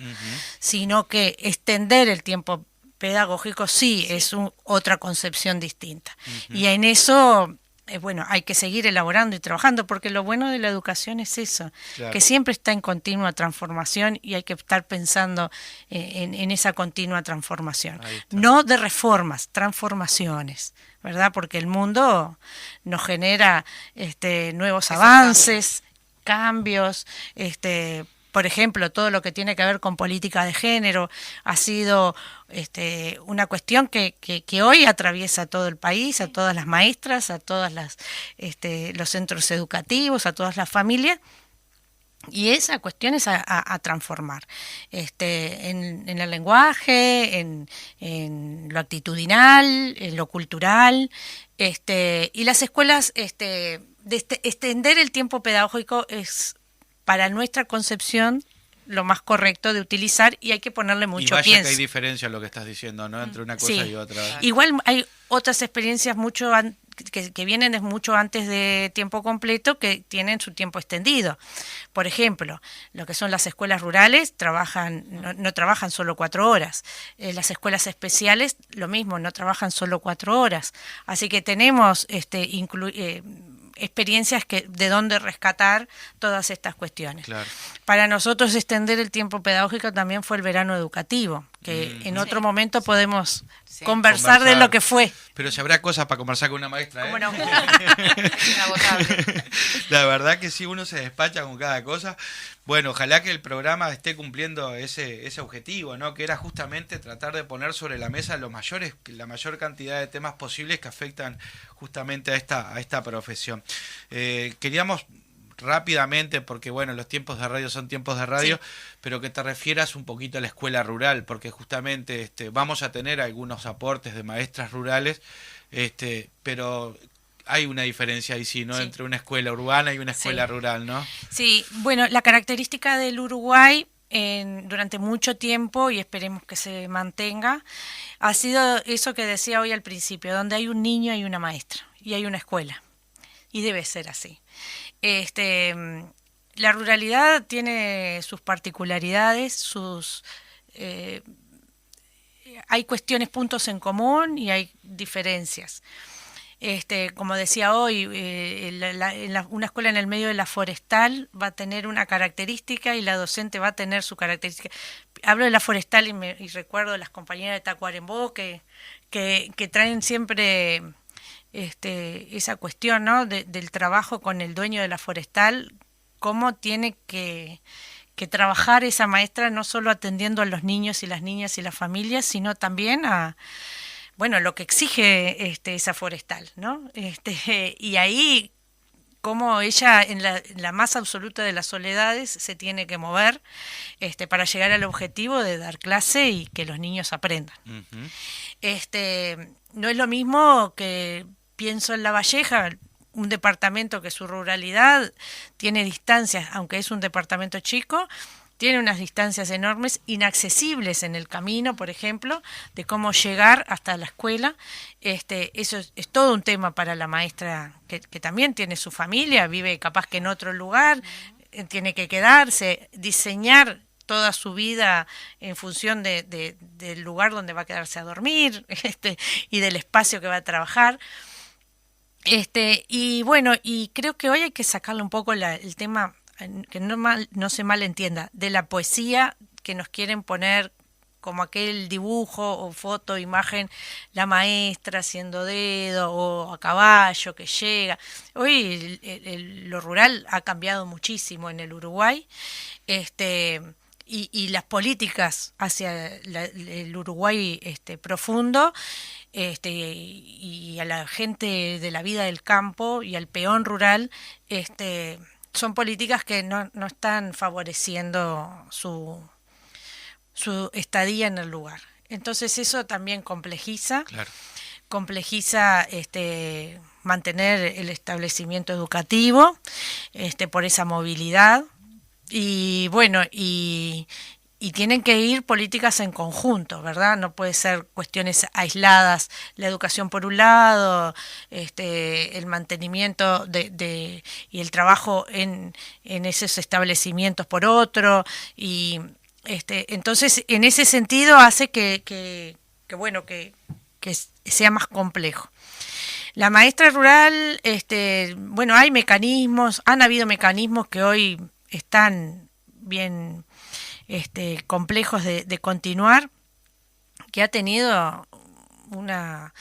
sino que extender el tiempo pedagógico sí es otra concepción distinta. Y en eso... bueno, hay que seguir elaborando y trabajando, porque lo bueno de la educación es eso, claro, que siempre está en continua transformación y hay que estar pensando en esa continua transformación. No de reformas, transformaciones, ¿verdad? Porque el mundo nos genera nuevos avances, cambios, por ejemplo, todo lo que tiene que ver con política de género ha sido una cuestión que hoy atraviesa a todo el país, a todas las maestras, a todas los centros educativos, a todas las familias. Y esa cuestión es a transformar en el lenguaje, en lo actitudinal, en lo cultural, y las escuelas, extender el tiempo pedagógico es, para nuestra concepción, lo más correcto de utilizar, y hay que ponerle mucho pienso. Y vaya que hay diferencia en lo que estás diciendo, ¿no? Entre una cosa y otra. Igual hay otras experiencias que vienen de mucho antes de tiempo completo, que tienen su tiempo extendido. Por ejemplo, lo que son las escuelas rurales no trabajan solo 4 horas. Las escuelas especiales, lo mismo, no trabajan solo 4 horas. Así que tenemos experiencias de dónde rescatar todas estas cuestiones. Claro. Para nosotros extender el tiempo pedagógico también fue el verano educativo, que en otro momento podemos conversar de lo que fue. Pero si habrá cosas para conversar con una maestra, ¿eh? ¿Cómo no? La verdad que sí, uno se despacha con cada cosa. Bueno, ojalá que el programa esté cumpliendo ese objetivo, ¿no? Que era justamente tratar de poner sobre la mesa la mayor cantidad de temas posibles que afectan justamente a esta profesión. Queríamos rápidamente, porque bueno, los tiempos de radio son tiempos de radio, pero que te refieras un poquito a la escuela rural, porque justamente vamos a tener algunos aportes de maestras rurales, pero hay una diferencia ahí, sí, ¿no? Entre una escuela urbana y una escuela rural, ¿no? Sí, bueno, la característica del Uruguay durante mucho tiempo, y esperemos que se mantenga, ha sido eso que decía hoy al principio, donde hay un niño hay una maestra y hay una escuela, y debe ser así. La ruralidad tiene sus particularidades, hay puntos en común y hay diferencias. Como decía hoy, una escuela en el medio de la forestal va a tener una característica y la docente va a tener su característica. Hablo de la forestal y recuerdo las compañeras de Tacuarembó que traen siempre esa cuestión, ¿no? del trabajo con el dueño de la forestal, cómo tiene que trabajar esa maestra, no solo atendiendo a los niños y las niñas y las familias, sino también a lo que exige esa forestal, ¿no? Y ahí cómo ella en la más absoluta de las soledades se tiene que mover para llegar al objetivo de dar clase y que los niños aprendan. No es lo mismo que pienso en La Valleja, un departamento que su ruralidad tiene distancias, aunque es un departamento chico, tiene unas distancias enormes, inaccesibles en el camino, por ejemplo, de cómo llegar hasta la escuela. Eso es todo un tema para la maestra que también tiene su familia, vive capaz que en otro lugar, tiene que quedarse, diseñar toda su vida en función del lugar donde va a quedarse a dormir, y del espacio que va a trabajar. Y bueno, y creo que hoy hay que sacarle un poco el tema, que no se malentienda, de la poesía que nos quieren poner como aquel dibujo o foto, imagen, la maestra haciendo dedo o a caballo que llega. Hoy lo rural ha cambiado muchísimo en el Uruguay, y las políticas hacia el Uruguay profundo, y a la gente de la vida del campo y al peón rural, son políticas que no están favoreciendo su estadía en el lugar. Entonces eso también complejiza, Claro. Mantener el establecimiento educativo, por esa movilidad. Y bueno, y tienen que ir políticas en conjunto, ¿verdad? No puede ser cuestiones aisladas, la educación por un lado, el mantenimiento y el trabajo en esos establecimientos por otro, y entonces en ese sentido hace que sea más complejo. La maestra rural, bueno, han habido mecanismos que hoy están bien complejos de continuar, que ha tenido una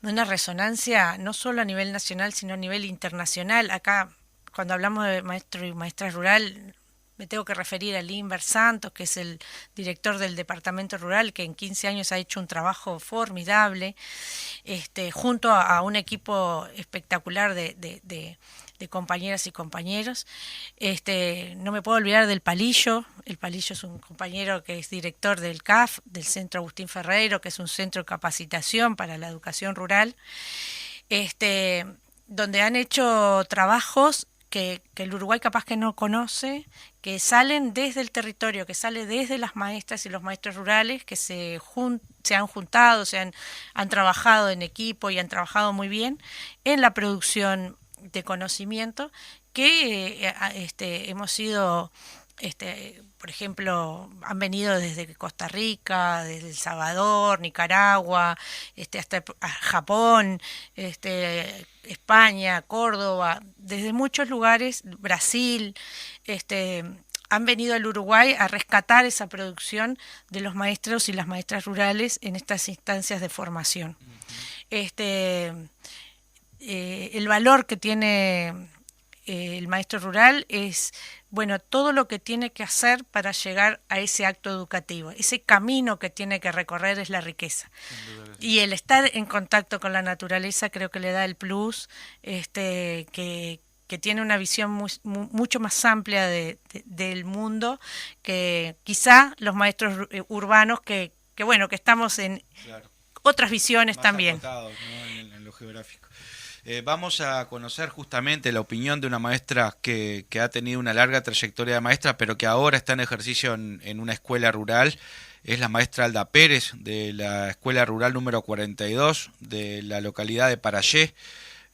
resonancia no solo a nivel nacional, sino a nivel internacional. Acá, cuando hablamos de maestro y maestra rural, me tengo que referir a Limber Santos, que es el director del Departamento Rural, que en 15 años ha hecho un trabajo formidable, junto a un equipo espectacular de compañeras y compañeros. No me puedo olvidar del Palillo. El Palillo es un compañero que es director del CAF, del Centro Agustín Ferreiro, que es un centro de capacitación para la educación rural, donde han hecho trabajos que el Uruguay capaz que no conoce, que salen desde el territorio, que sale desde las maestras y los maestros rurales, que se han juntado, han trabajado en equipo y han trabajado muy bien en la producción de conocimiento, que hemos sido, por ejemplo, han venido desde Costa Rica, desde El Salvador, Nicaragua, hasta Japón, España, Córdoba, desde muchos lugares, Brasil, han venido al Uruguay a rescatar esa producción de los maestros y las maestras rurales en estas instancias de formación. El valor que tiene el maestro rural es, bueno, todo lo que tiene que hacer para llegar a ese acto educativo. Ese camino que tiene que recorrer es la riqueza. Y el estar en contacto con la naturaleza creo que le da el plus, que tiene una visión mucho más amplia del mundo que quizá los maestros urbanos que estamos en otras visiones más también. Acotados, ¿no? en lo geográfico. Vamos a conocer justamente la opinión de una maestra que ha tenido una larga trayectoria de maestra, pero que ahora está en ejercicio en una escuela rural. Es la maestra Alda Pérez, de la escuela rural número 42, de la localidad de Parallé,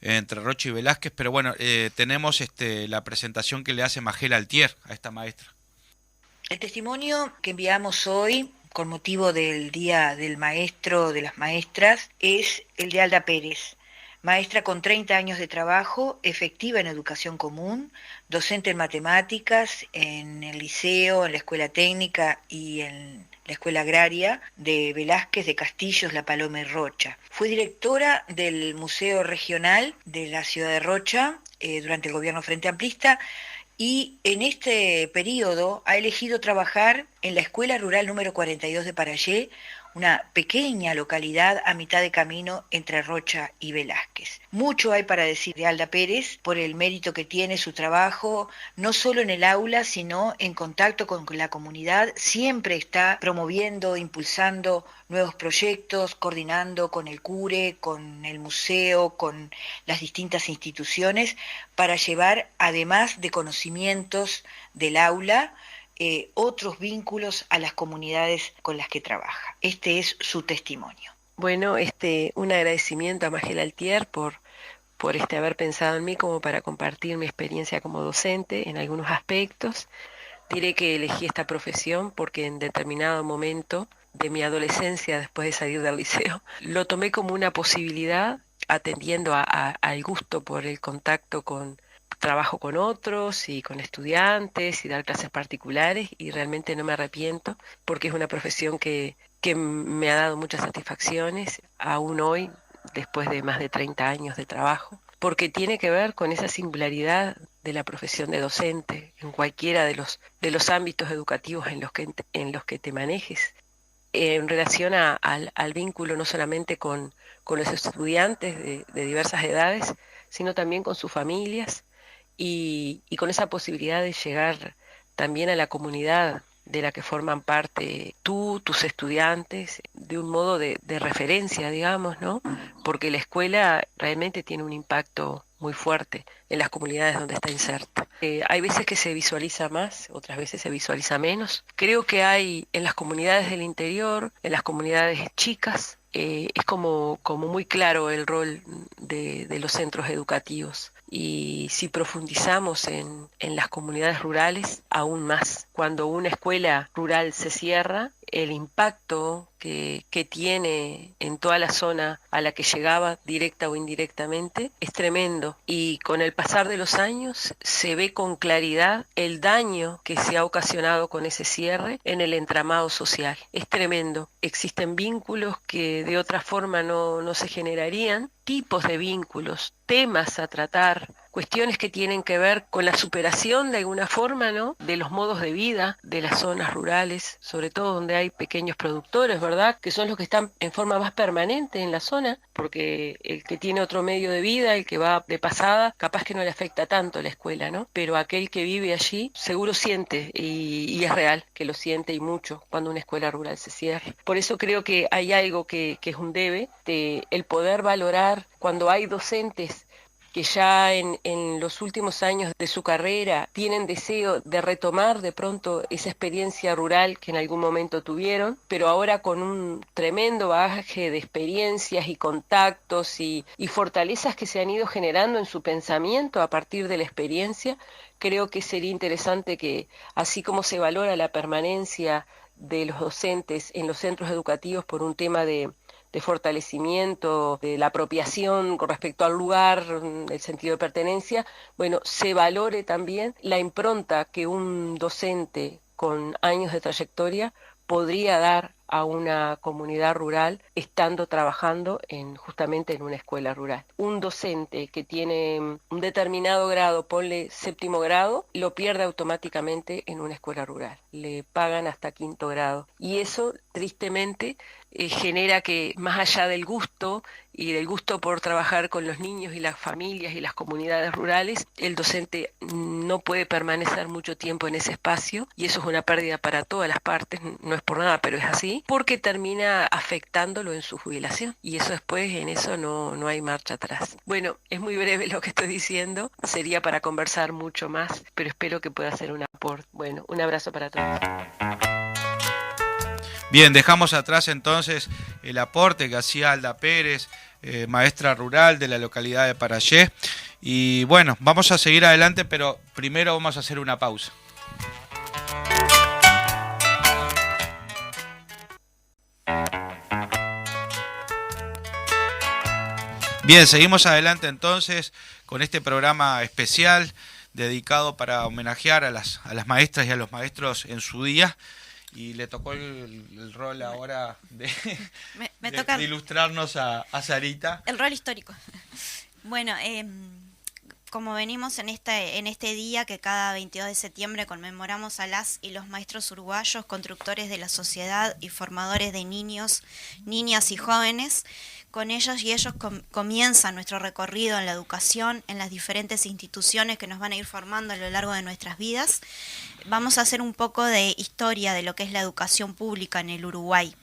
entre Rocha y Velázquez. Pero bueno, tenemos la presentación que le hace Magela Altier a esta maestra. El testimonio que enviamos hoy, con motivo del Día del Maestro, de las Maestras, es el de Alda Pérez. Maestra con 30 años de trabajo, efectiva en educación común, docente en matemáticas, en el liceo, en la escuela técnica y en la escuela agraria de Velázquez, de Castillos, La Paloma y Rocha. Fue directora del Museo Regional de la ciudad de Rocha durante el gobierno Frente Amplista, y en este periodo ha elegido trabajar en la escuela rural número 42 de Parallé, una pequeña localidad a mitad de camino entre Rocha y Velázquez. Mucho hay para decir de Alda Pérez por el mérito que tiene su trabajo, no solo en el aula, sino en contacto con la comunidad. Siempre está promoviendo, impulsando nuevos proyectos, coordinando con el CURE, con el museo, con las distintas instituciones, para llevar, además de conocimientos del aula, otros vínculos a las comunidades con las que trabaja. Este es su testimonio. Bueno, un agradecimiento a Magela Altier por haber pensado en mí como para compartir mi experiencia como docente en algunos aspectos. Diré que elegí esta profesión porque en determinado momento de mi adolescencia, después de salir del liceo, lo tomé como una posibilidad, atendiendo al gusto por el contacto con trabajo con otros y con estudiantes y dar clases particulares, y realmente no me arrepiento porque es una profesión que me ha dado muchas satisfacciones, aún hoy, después de más de 30 años de trabajo, porque tiene que ver con esa singularidad de la profesión de docente en cualquiera de los ámbitos educativos en los que te manejes, en relación al vínculo no solamente con los estudiantes de diversas edades, sino también con sus familias y con esa posibilidad de llegar también a la comunidad de la que forman parte tú, tus estudiantes, de un modo de referencia, digamos, ¿no? Porque la escuela realmente tiene un impacto muy fuerte en las comunidades donde está inserta. Hay veces que se visualiza más, otras veces se visualiza menos. Creo que hay en las comunidades del interior, en las comunidades chicas, es como muy claro el rol de los centros educativos. Y si profundizamos en las comunidades rurales, aún más. Cuando una escuela rural se cierra, el impacto que tiene en toda la zona a la que llegaba, directa o indirectamente, es tremendo. Y con el pasar de los años se ve con claridad el daño que se ha ocasionado con ese cierre en el entramado social. Es tremendo. Existen vínculos que de otra forma no se generarían, tipos de vínculos, temas a tratar, cuestiones que tienen que ver con la superación de alguna forma, ¿no?, de los modos de vida de las zonas rurales, sobre todo donde hay pequeños productores, ¿verdad?, que son los que están en forma más permanente en la zona, porque el que tiene otro medio de vida, el que va de pasada, capaz que no le afecta tanto la escuela, ¿no? Pero aquel que vive allí seguro siente, y es real que lo siente, y mucho, cuando una escuela rural se cierra. Por eso creo que hay algo que es un debe, de el poder valorar cuando hay docentes que ya en los últimos años de su carrera tienen deseo de retomar de pronto esa experiencia rural que en algún momento tuvieron, pero ahora con un tremendo bagaje de experiencias y contactos y fortalezas que se han ido generando en su pensamiento a partir de la experiencia. Creo que sería interesante que, así como se valora la permanencia de los docentes en los centros educativos por un tema de fortalecimiento, de la apropiación con respecto al lugar, el sentido de pertenencia, bueno, se valore también la impronta que un docente con años de trayectoria podría dar a una comunidad rural estando trabajando justamente en una escuela rural. Un docente que tiene un determinado grado, ponle 7º grado, lo pierde automáticamente en una escuela rural. Le pagan hasta 5º grado. Y eso, tristemente, genera que, más allá del gusto y del gusto por trabajar con los niños y las familias y las comunidades rurales, el docente no puede permanecer mucho tiempo en ese espacio, y eso es una pérdida para todas las partes, no es por nada, pero es así, porque termina afectándolo en su jubilación, y eso después, en eso no hay marcha atrás. Bueno, es muy breve lo que estoy diciendo, sería para conversar mucho más, pero espero que pueda ser un aporte. Bueno, un abrazo para todos. Bien, dejamos atrás entonces el aporte que hacía Alda Pérez, maestra rural de la localidad de Parallé. Y bueno, vamos a seguir adelante, pero primero vamos a hacer una pausa. Bien, seguimos adelante entonces con este programa especial dedicado para homenajear a las maestras y a los maestros en su día. Y le tocó el rol ahora de ilustrarnos a Sarita. El rol histórico. Bueno, como venimos en este día que cada 22 de septiembre conmemoramos a las y los maestros uruguayos, constructores de la sociedad y formadores de niños, niñas y jóvenes, con ellos y ellos comienza nuestro recorrido en la educación, en las diferentes instituciones que nos van a ir formando a lo largo de nuestras vidas. Vamos a hacer un poco de historia de lo que es la educación pública en el Uruguay.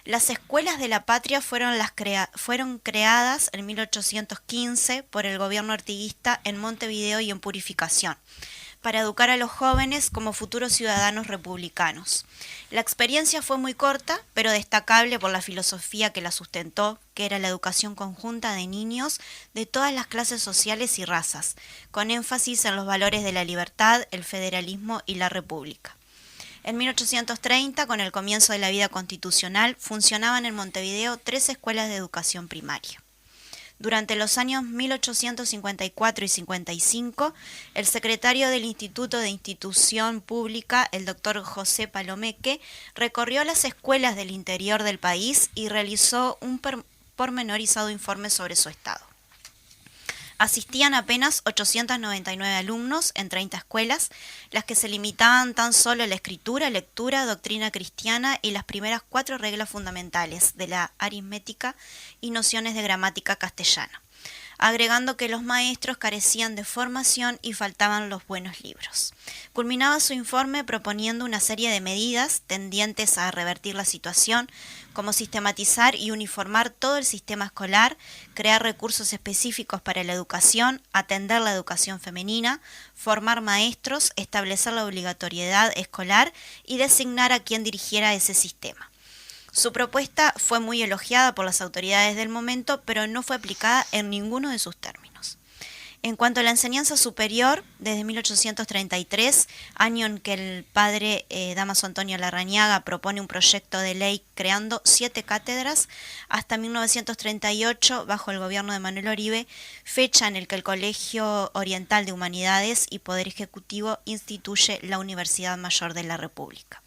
Las escuelas de la patria fueron creadas en 1815 por el gobierno artiguista en Montevideo y en Purificación. para educar a los jóvenes como futuros ciudadanos republicanos. La experiencia fue muy corta, pero destacable por la filosofía que la sustentó, que era la educación conjunta de niños de todas las clases sociales y razas, con énfasis en los valores de la libertad, el federalismo y la república. En 1830, con el comienzo de la vida constitucional, funcionaban en Montevideo 3 escuelas de educación primaria. Durante los años 1854 y 55, el secretario del Instituto de Institución Pública, el doctor José Palomeque, recorrió las escuelas del interior del país y realizó un pormenorizado informe sobre su estado. Asistían apenas 899 alumnos en 30 escuelas, las que se limitaban tan solo a la escritura, lectura, doctrina cristiana y las primeras 4 reglas fundamentales de la aritmética y nociones de gramática castellana, agregando que los maestros carecían de formación y faltaban los buenos libros. Culminaba su informe proponiendo una serie de medidas tendientes a revertir la situación, como sistematizar y uniformar todo el sistema escolar, crear recursos específicos para la educación, atender la educación femenina, formar maestros, establecer la obligatoriedad escolar y designar a quien dirigiera ese sistema. Su propuesta fue muy elogiada por las autoridades del momento, pero no fue aplicada en ninguno de sus términos. En cuanto a la enseñanza superior, desde 1833, año en que el padre Dámaso Antonio Larrañaga propone un proyecto de ley creando 7 cátedras, hasta 1938, bajo el gobierno de Manuel Oribe, fecha en el que el Colegio Oriental de Humanidades y Poder Ejecutivo instituye la Universidad Mayor de la República.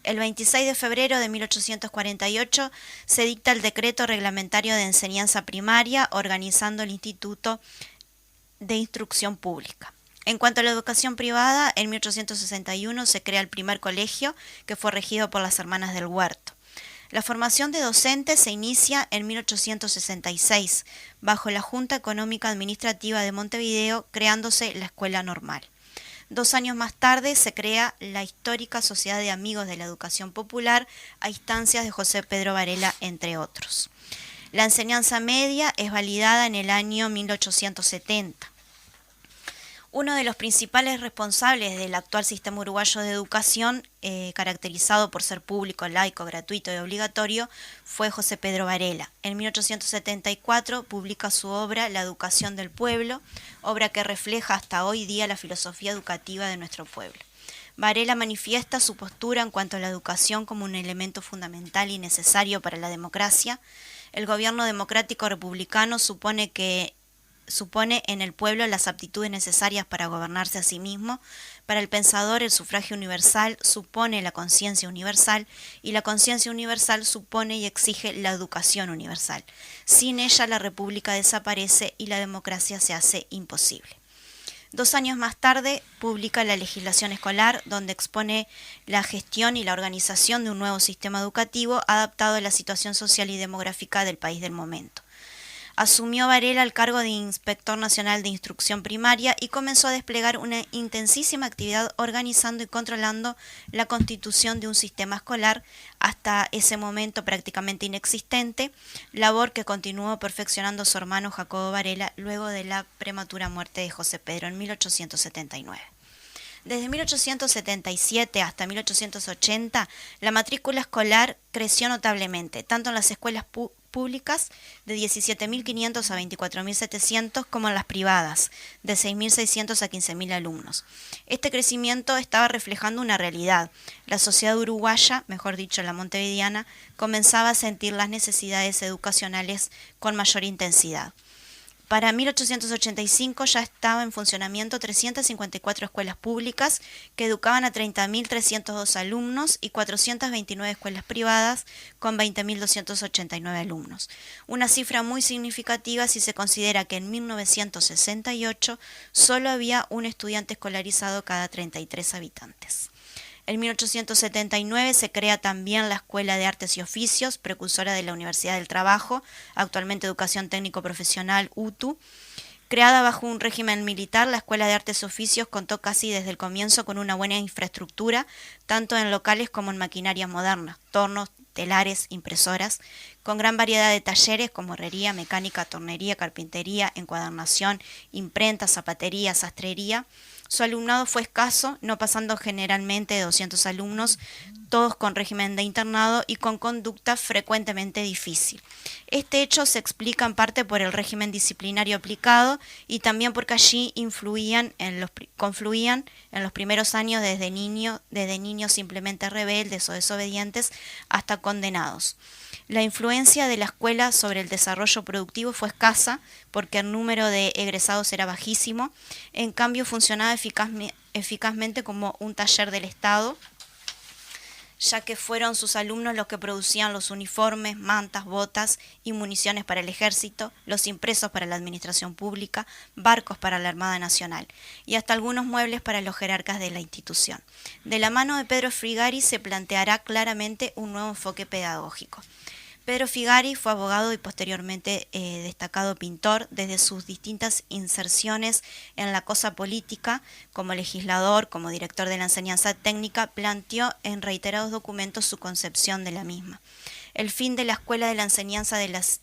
El 26 de febrero de 1848 se dicta el decreto reglamentario de enseñanza primaria organizando el Instituto de Instrucción Pública. En cuanto a la educación privada, en 1861 se crea el primer colegio que fue regido por las Hermanas del Huerto. La formación de docentes se inicia en 1866 bajo la Junta Económica Administrativa de Montevideo, creándose la Escuela Normal. 2 años más tarde se crea la histórica Sociedad de Amigos de la Educación Popular a instancias de José Pedro Varela, entre otros. La enseñanza media es validada en el año 1870. Uno de los principales responsables del actual sistema uruguayo de educación, caracterizado por ser público, laico, gratuito y obligatorio, fue José Pedro Varela. En 1874 publica su obra La Educación del Pueblo, obra que refleja hasta hoy día la filosofía educativa de nuestro pueblo. Varela manifiesta su postura en cuanto a la educación como un elemento fundamental y necesario para la democracia. El gobierno democrático republicano supone en el pueblo las aptitudes necesarias para gobernarse a sí mismo. Para el pensador, el sufragio universal supone la conciencia universal y la conciencia universal supone y exige la educación universal. Sin ella, la república desaparece y la democracia se hace imposible. 2 años más tarde, publica la legislación escolar, donde expone la gestión y la organización de un nuevo sistema educativo adaptado a la situación social y demográfica del país del momento. Asumió Varela el cargo de Inspector Nacional de Instrucción Primaria y comenzó a desplegar una intensísima actividad organizando y controlando la constitución de un sistema escolar hasta ese momento prácticamente inexistente, labor que continuó perfeccionando su hermano Jacobo Varela luego de la prematura muerte de José Pedro en 1879. Desde 1877 hasta 1880, la matrícula escolar creció notablemente, tanto en las escuelas públicas de 17.500 a 24.700 como en las privadas, de 6.600 a 15.000 alumnos. Este crecimiento estaba reflejando una realidad. La sociedad uruguaya, mejor dicho la montevideana, comenzaba a sentir las necesidades educacionales con mayor intensidad. Para 1885 ya estaba en funcionamiento 354 escuelas públicas que educaban a 30.302 alumnos y 429 escuelas privadas con 20.289 alumnos. Una cifra muy significativa si se considera que en 1968 solo había un estudiante escolarizado cada 33 habitantes. En 1879 se crea también la Escuela de Artes y Oficios, precursora de la Universidad del Trabajo, actualmente Educación Técnico Profesional, UTU. Creada bajo un régimen militar, la Escuela de Artes y Oficios contó casi desde el comienzo con una buena infraestructura, tanto en locales como en maquinarias modernas, tornos, telares, impresoras, con gran variedad de talleres como herrería, mecánica, tornería, carpintería, encuadernación, imprenta, zapatería, sastrería, Su alumnado fue escaso, no pasando generalmente de 200 alumnos, todos con régimen de internado y con conducta frecuentemente difícil. Este hecho se explica en parte por el régimen disciplinario aplicado y también porque allí confluían en los primeros años desde niños simplemente rebeldes o desobedientes hasta condenados. La influencia de la escuela sobre el desarrollo productivo fue escasa porque el número de egresados era bajísimo, en cambio funcionaba eficazmente como un taller del Estado, ya que fueron sus alumnos los que producían los uniformes, mantas, botas y municiones para el ejército, los impresos para la administración pública, barcos para la Armada Nacional y hasta algunos muebles para los jerarcas de la institución. De la mano de Pedro Figari se planteará claramente un nuevo enfoque pedagógico. Pedro Figari fue abogado y posteriormente destacado pintor. Desde sus distintas inserciones en la cosa política, como legislador, como director de la enseñanza técnica, planteó en reiterados documentos su concepción de la misma. El fin de la escuela de la enseñanza de las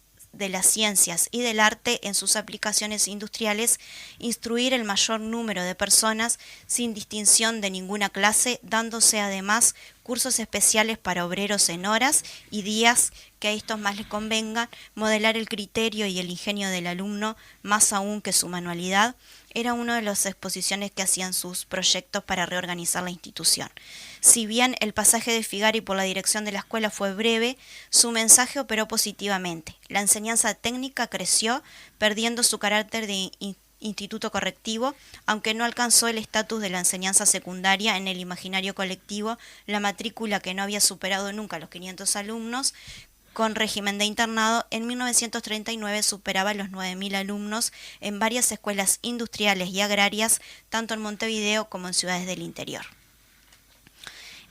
ciencias y del arte en sus aplicaciones industriales, instruir el mayor número de personas sin distinción de ninguna clase, dándose además cursos especiales para obreros en horas y días que a estos más les convengan, modelar el criterio y el ingenio del alumno más aún que su manualidad, era una de las exposiciones que hacían sus proyectos para reorganizar la institución. Si bien el pasaje de Figari por la dirección de la escuela fue breve, su mensaje operó positivamente. La enseñanza técnica creció, perdiendo su carácter de instituto correctivo, aunque no alcanzó el estatus de la enseñanza secundaria en el imaginario colectivo. La matrícula, que no había superado nunca los 500 alumnos, con régimen de internado, en 1939 superaba los 9.000 alumnos en varias escuelas industriales y agrarias, tanto en Montevideo como en ciudades del interior.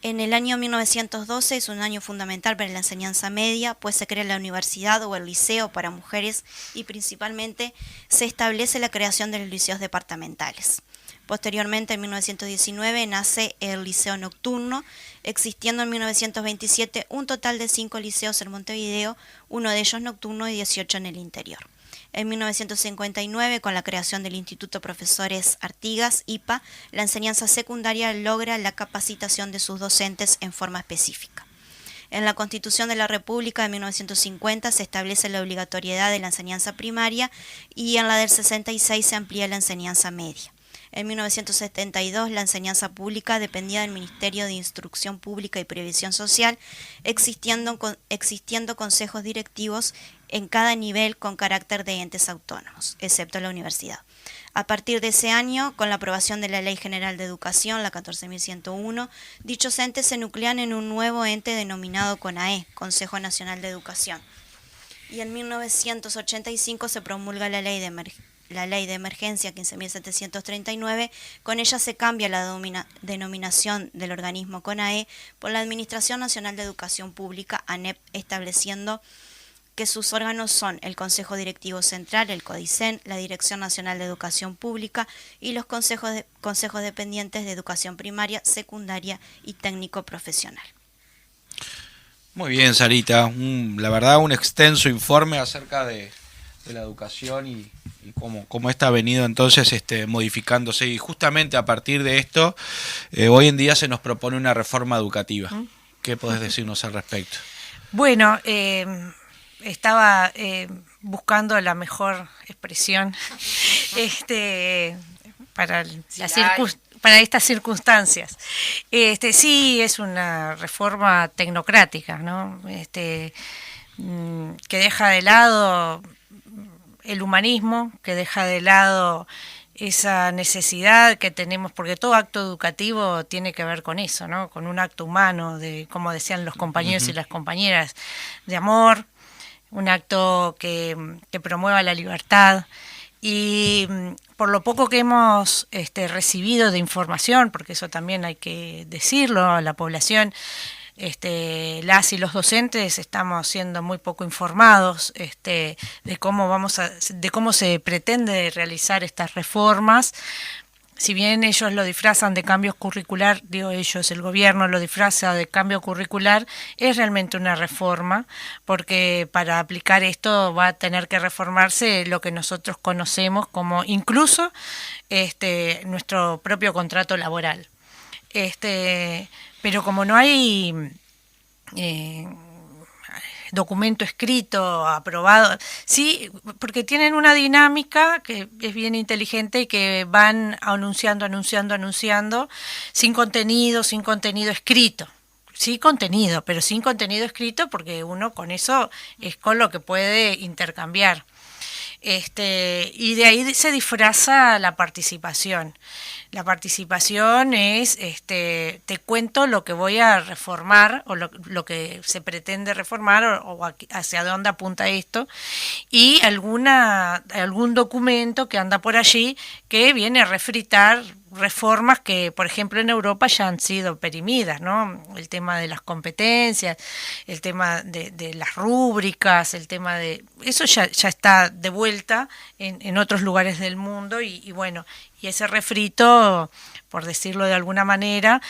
En el año 1912 es un año fundamental para la enseñanza media, pues se crea la universidad o el liceo para mujeres y principalmente se establece la creación de los liceos departamentales. Posteriormente, en 1919, nace el Liceo Nocturno, existiendo en 1927 un total de 5 liceos en Montevideo, uno de ellos nocturno y 18 en el interior. En 1959, con la creación del Instituto Profesores Artigas, IPA, la enseñanza secundaria logra la capacitación de sus docentes en forma específica. En la Constitución de la República de 1950 se establece la obligatoriedad de la enseñanza primaria y en la del 66 se amplía la enseñanza media. En 1972 la enseñanza pública dependía del Ministerio de Instrucción Pública y Previsión Social, existiendo consejos directivos en cada nivel con carácter de entes autónomos, excepto la universidad. A partir de ese año, con la aprobación de la Ley General de Educación, la 14.101, dichos entes se nuclean en un nuevo ente denominado CONAE, Consejo Nacional de Educación. Y en 1985 se promulga la Ley de Emergencia 15.739, con ella se cambia la denominación del organismo CONAE por la Administración Nacional de Educación Pública, ANEP, estableciendo que sus órganos son el Consejo Directivo Central, el CODICEN, la Dirección Nacional de Educación Pública y los consejos dependientes de Educación Primaria, Secundaria y Técnico Profesional. Muy bien, Sarita. La verdad, un extenso informe acerca de la educación y cómo esta ha venido entonces modificándose. Y justamente a partir de esto, hoy en día se nos propone una reforma educativa. ¿Qué podés decirnos al respecto? Bueno, estaba buscando la mejor expresión para estas circunstancias. Sí, es una reforma tecnocrática, ¿no? Que deja de lado el humanismo, que deja de lado esa necesidad que tenemos, porque todo acto educativo tiene que ver con eso, ¿no? Con un acto humano, de, como decían los compañeros y las compañeras, de amor, un acto que promueva la libertad. Y por lo poco que hemos recibido de información, porque eso también hay que decirlo a la población, las y los docentes estamos siendo muy poco informados de cómo se pretende realizar estas reformas, si bien ellos lo disfrazan de cambio curricular, digo ellos, el gobierno lo disfraza de cambio curricular, es realmente una reforma, porque para aplicar esto va a tener que reformarse lo que nosotros conocemos como incluso nuestro propio contrato laboral. Pero como no hay documento escrito, aprobado, sí, porque tienen una dinámica que es bien inteligente y que van anunciando, sin contenido escrito. Sí contenido, pero sin contenido escrito, porque uno con eso es con lo que puede intercambiar. Y de ahí se disfraza la participación. La participación es, te cuento lo que voy a reformar o lo que se pretende reformar o hacia dónde apunta esto, y algún documento que anda por allí que viene a refritar reformas que, por ejemplo, en Europa ya han sido perimidas, ¿no? El tema de las competencias, el tema de las rúbricas, el tema de... Eso ya está de vuelta en otros lugares del mundo y bueno, y ese refrito, por decirlo de alguna manera,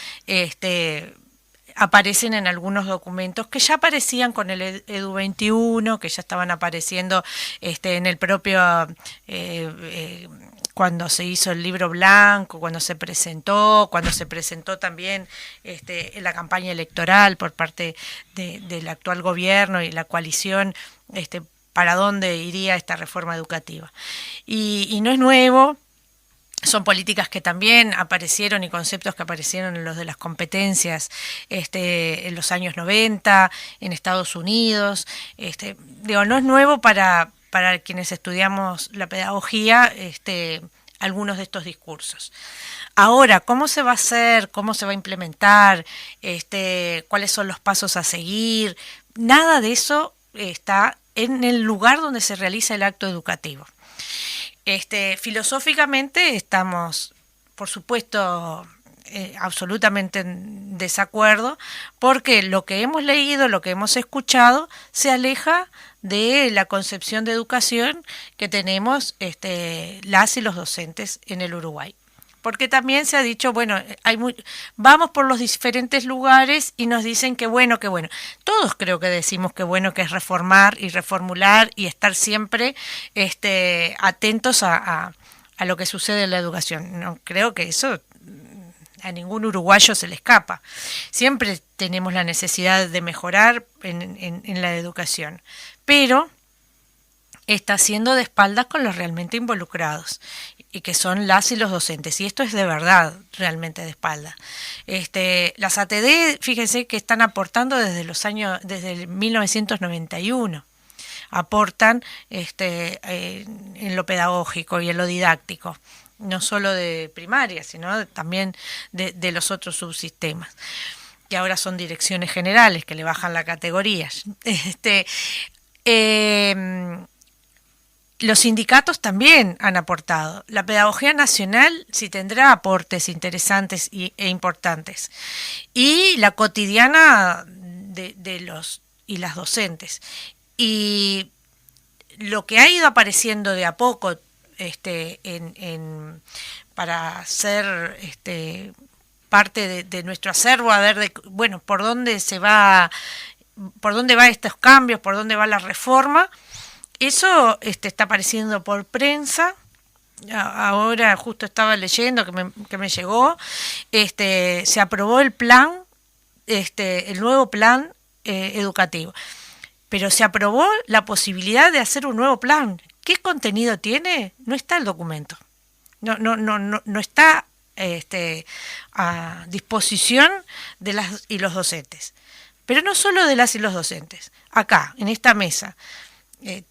aparecen en algunos documentos que ya aparecían con el Edu 21, que ya estaban apareciendo en el propio... cuando se hizo el libro blanco, cuando se presentó también en la campaña electoral por parte del actual gobierno y la coalición, para dónde iría esta reforma educativa. Y no es nuevo. Son políticas que también aparecieron y conceptos que aparecieron en los de las competencias en los años 90, en Estados Unidos. No es nuevo para quienes estudiamos la pedagogía, algunos de estos discursos. Ahora, ¿cómo se va a hacer? ¿Cómo se va a implementar? ¿Cuáles son los pasos a seguir? Nada de eso está en el lugar donde se realiza el acto educativo. Filosóficamente estamos, por supuesto, absolutamente en desacuerdo, porque lo que hemos leído, lo que hemos escuchado, se aleja de la concepción de educación que tenemos las y los docentes en el Uruguay. Porque también se ha dicho, bueno, vamos por los diferentes lugares y nos dicen que bueno. Todos creo que decimos que bueno, que es reformar y reformular y estar siempre atentos a lo que sucede en la educación. No creo que eso a ningún uruguayo se le escapa. Siempre tenemos la necesidad de mejorar en la educación, pero está haciendo de espaldas con los realmente involucrados, y que son las y los docentes, y esto es de verdad realmente de espaldas. Las ATD, fíjense que están aportando desde el 1991, aportan en lo pedagógico y en lo didáctico, no solo de primaria, sino también de los otros subsistemas, que ahora son direcciones generales, que le bajan la categoría. Los sindicatos también han aportado. La pedagogía nacional sí tendrá aportes interesantes e importantes. Y la cotidiana de los y las docentes. Y lo que ha ido apareciendo de a poco para ser parte de nuestro acervo, a ver por dónde va estos cambios, por dónde va la reforma. Eso está apareciendo por prensa. Ahora justo estaba leyendo que me llegó. Se aprobó el plan, el nuevo plan educativo. Pero se aprobó la posibilidad de hacer un nuevo plan. ¿Qué contenido tiene? No está el documento. No está a disposición de las y los docentes. Pero no solo de las y los docentes. Acá, en esta mesa,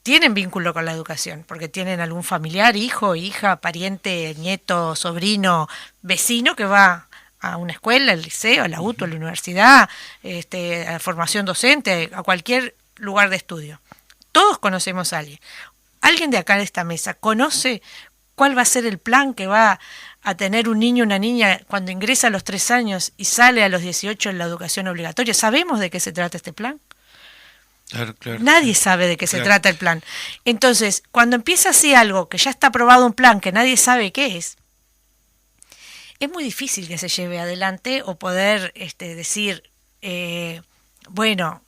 tienen vínculo con la educación, porque tienen algún familiar, hijo, hija, pariente, nieto, sobrino, vecino que va a una escuela, al liceo, a la UTU, a la universidad, a la formación docente, a cualquier lugar de estudio. Todos conocemos a alguien. Alguien de acá de esta mesa conoce cuál va a ser el plan que va a tener un niño o una niña cuando ingresa a los 3 años y sale a los 18 en la educación obligatoria. ¿Sabemos de qué se trata este plan? Claro. Nadie sabe de qué se trata el plan. Entonces, cuando empieza así algo, que ya está aprobado un plan, que nadie sabe qué es, es muy difícil que se lleve adelante o poder decir, bueno,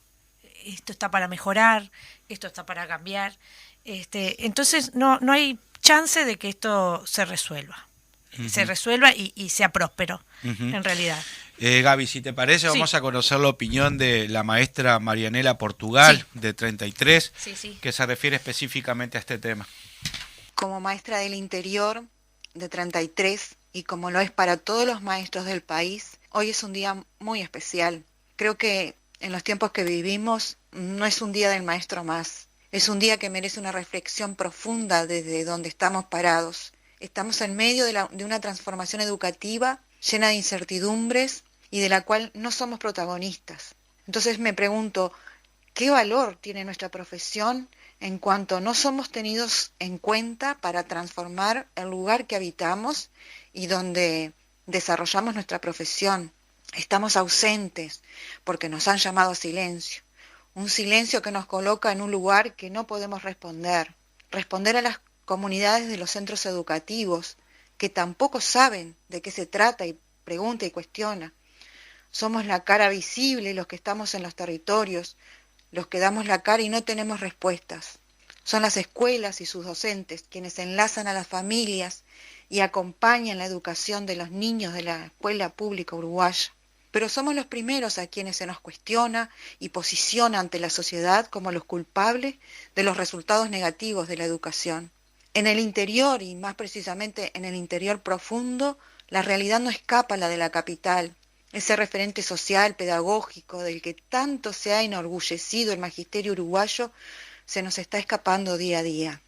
esto está para mejorar, esto está para cambiar. Entonces no hay chance de que esto se resuelva. Se resuelva y sea próspero, en realidad. Gaby, si te parece, vamos a conocer la opinión de la maestra Marianela Portugal, de 33, que se refiere específicamente a este tema. Como maestra del interior de 33, y como lo es para todos los maestros del país, hoy es un día muy especial. Creo que en los tiempos que vivimos no es un día del maestro más, es un día que merece una reflexión profunda desde donde estamos parados. Estamos en medio de una transformación educativa llena de incertidumbres y de la cual no somos protagonistas. Entonces me pregunto, ¿qué valor tiene nuestra profesión en cuanto no somos tenidos en cuenta para transformar el lugar que habitamos y donde desarrollamos nuestra profesión? Estamos ausentes porque nos han llamado a silencio. Un silencio que nos coloca en un lugar que no podemos responder. Responder a las comunidades de los centros educativos que tampoco saben de qué se trata y pregunta y cuestiona. Somos la cara visible, los que estamos en los territorios, los que damos la cara y no tenemos respuestas. Son las escuelas y sus docentes quienes enlazan a las familias y acompañan la educación de los niños de la escuela pública uruguaya. Pero somos los primeros a quienes se nos cuestiona y posiciona ante la sociedad como los culpables de los resultados negativos de la educación. En el interior, y más precisamente en el interior profundo, la realidad no escapa a la de la capital. Ese referente social, pedagógico, del que tanto se ha enorgullecido el magisterio uruguayo, se nos está escapando día a día.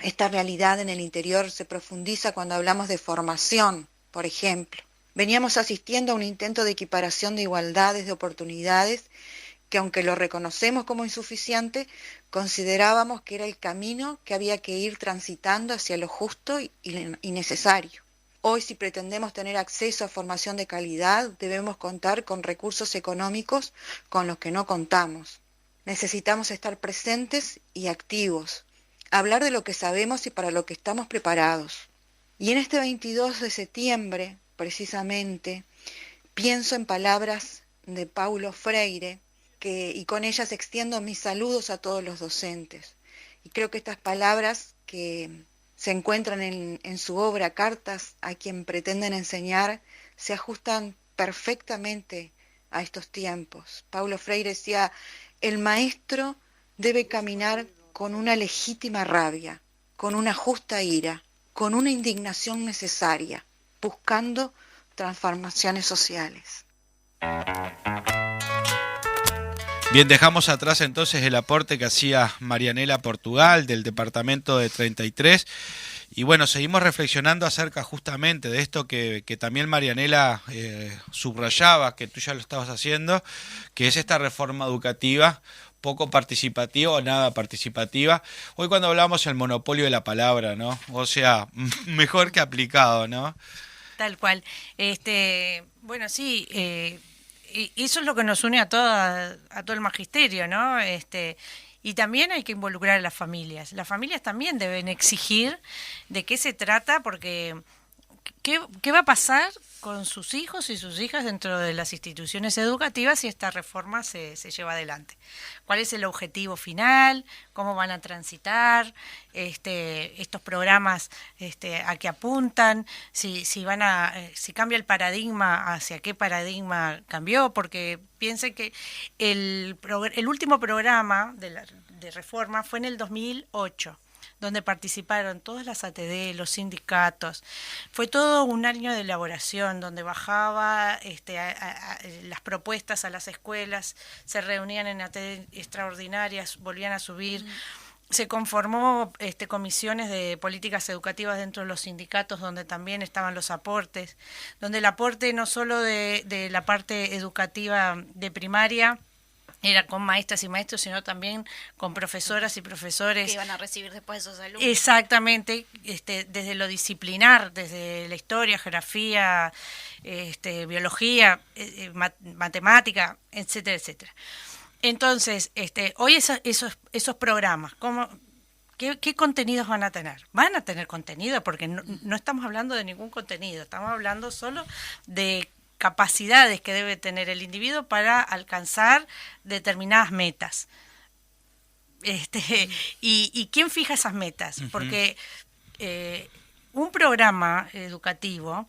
Esta realidad en el interior se profundiza cuando hablamos de formación, por ejemplo. Veníamos asistiendo a un intento de equiparación de igualdades, de oportunidades, que aunque lo reconocemos como insuficiente, considerábamos que era el camino que había que ir transitando hacia lo justo y necesario. Hoy, si pretendemos tener acceso a formación de calidad, debemos contar con recursos económicos con los que no contamos. Necesitamos estar presentes y activos, hablar de lo que sabemos y para lo que estamos preparados. Y en este 22 de septiembre, precisamente, pienso en palabras de Paulo Freire, y con ellas extiendo mis saludos a todos los docentes. Y creo que estas palabras que se encuentran en su obra Cartas a quien pretenden enseñar se ajustan perfectamente a estos tiempos. Paulo Freire decía, el maestro debe caminar con una legítima rabia, con una justa ira, con una indignación necesaria, buscando transformaciones sociales. Bien, dejamos atrás entonces el aporte que hacía Marianela Portugal del departamento de 33 y bueno, seguimos reflexionando acerca justamente de esto que también Marianela subrayaba, que tú ya lo estabas haciendo, que es esta reforma educativa poco participativa o nada participativa. Hoy cuando hablamos del monopolio de la palabra, ¿no? O sea, mejor que aplicado, ¿no? Tal cual. Bueno, sí, y eso es lo que nos une a todo el magisterio, ¿no? Y también hay que involucrar a las familias. Las familias también deben exigir de qué se trata, porque ¿qué va a pasar con sus hijos y sus hijas dentro de las instituciones educativas si esta reforma se lleva adelante? ¿Cuál es el objetivo final? ¿Cómo van a transitar estos programas a qué apuntan? Si cambia el paradigma, ¿hacia qué paradigma cambió? Porque piensen que el último programa de reforma fue en el 2008. Donde participaron todas las ATD, los sindicatos. Fue todo un año de elaboración, donde bajaba las propuestas a las escuelas, se reunían en ATD extraordinarias, volvían a subir. Se conformó comisiones de políticas educativas dentro de los sindicatos, donde también estaban los aportes, donde el aporte no solo de la parte educativa de primaria, era con maestras y maestros, sino también con profesoras y profesores. Que iban a recibir después esos alumnos. Exactamente, desde lo disciplinar, desde la historia, geografía, biología, matemática, etcétera, etcétera. Entonces, hoy esos programas, ¿Qué contenidos van a tener? Van a tener contenido porque no estamos hablando de ningún contenido, estamos hablando solo de capacidades que debe tener el individuo para alcanzar determinadas metas. ¿Y quién fija esas metas? Porque un programa educativo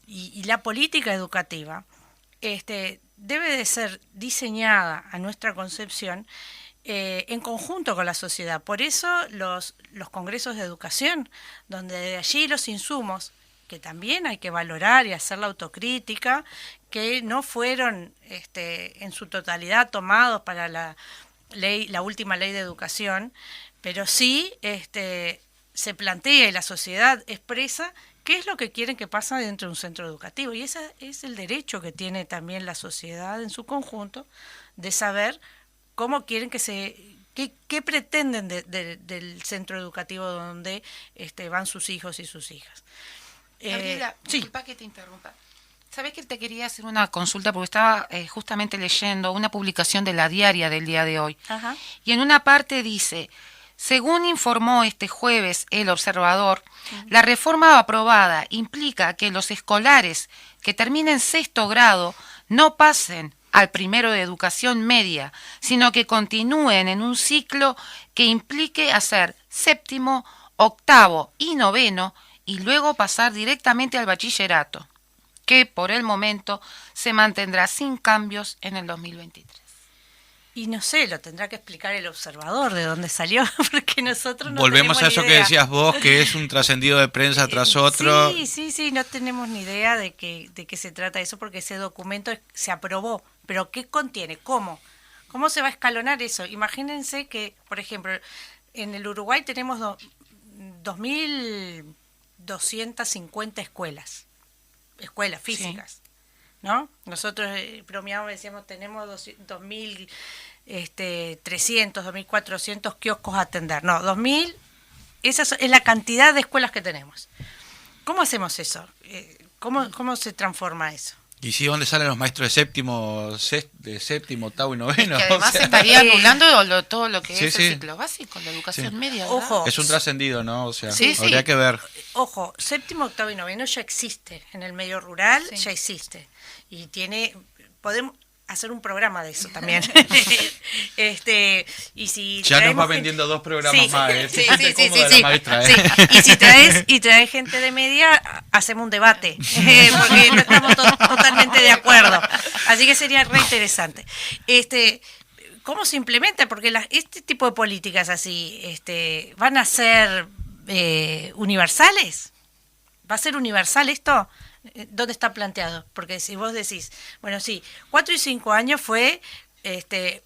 y la política educativa debe de ser diseñada a nuestra concepción en conjunto con la sociedad. Por eso los congresos de educación, donde de allí los insumos, que también hay que valorar y hacer la autocrítica, que no fueron en su totalidad tomados para la última ley de educación, pero sí se plantea y la sociedad expresa qué es lo que quieren que pase dentro de un centro educativo. Y ese es el derecho que tiene también la sociedad en su conjunto de saber cómo quieren qué pretenden del centro educativo donde van sus hijos y sus hijas. Gabriela, Sí. disculpa que te interrumpa. ¿Sabés que te quería hacer una consulta? Porque estaba justamente leyendo una publicación de La Diaria del día de hoy. Ajá. Y en una parte dice, según informó este jueves El Observador, la reforma aprobada implica que los escolares que terminen sexto grado no pasen al primero de educación media, sino que continúen en un ciclo que implique hacer séptimo, octavo y noveno y luego pasar directamente al bachillerato, que por el momento se mantendrá sin cambios en el 2023. Y no sé, lo tendrá que explicar El Observador de dónde salió, porque nosotros no Volvemos tenemos a eso ni que idea. decías vos, que es un trascendido de prensa tras otro. Sí, no tenemos ni idea de qué se trata eso, porque ese documento se aprobó. Pero ¿qué contiene? ¿Cómo se va a escalonar eso? Imagínense que, por ejemplo, en el Uruguay tenemos 2.250 escuelas físicas, ¿no? Nosotros bromeábamos, decíamos, tenemos 2.300, 2.400 kioscos a atender. No, 2.000, esa es la cantidad de escuelas que tenemos. ¿Cómo hacemos eso? ¿Cómo se transforma eso? ¿Y si dónde salen los maestros de séptimo, octavo y noveno? Que además O sea, estaría anulando todo lo que Sí, es sí. el ciclo básico, la educación Sí. media, ¿verdad? Ojo. es un trascendido, ¿no? O sea, Sí, sí. habría que ver. Ojo, séptimo, octavo y noveno ya existe. En el medio rural Sí. ya existe. Y podemos hacer un programa de eso también. Y si Ya nos traemos va vendiendo 2 programas Sí, más. sí, Siempre cómoda la maestra, Sí. Y si traes gente de media, hacemos un debate, porque no estamos totalmente de acuerdo. Así que sería re interesante. ¿Cómo se implementa? Porque este tipo de políticas así van a ser universales. ¿Va a ser universal esto? ¿Dónde está planteado? Porque si vos decís, bueno, sí, 4 y 5 años fue, se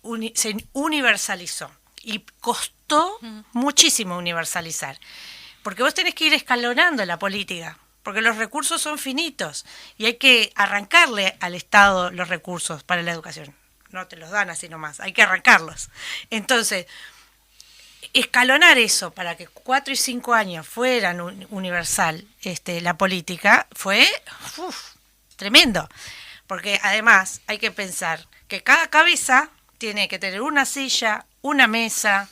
universalizó y costó muchísimo universalizar, porque vos tenés que ir escalonando la política, porque los recursos son finitos y hay que arrancarle al Estado los recursos para la educación. No te los dan así nomás, hay que arrancarlos. Entonces, escalonar eso para que 4 y 5 años fueran universal la política fue tremendo, porque además hay que pensar que cada cabeza tiene que tener una silla, una mesa,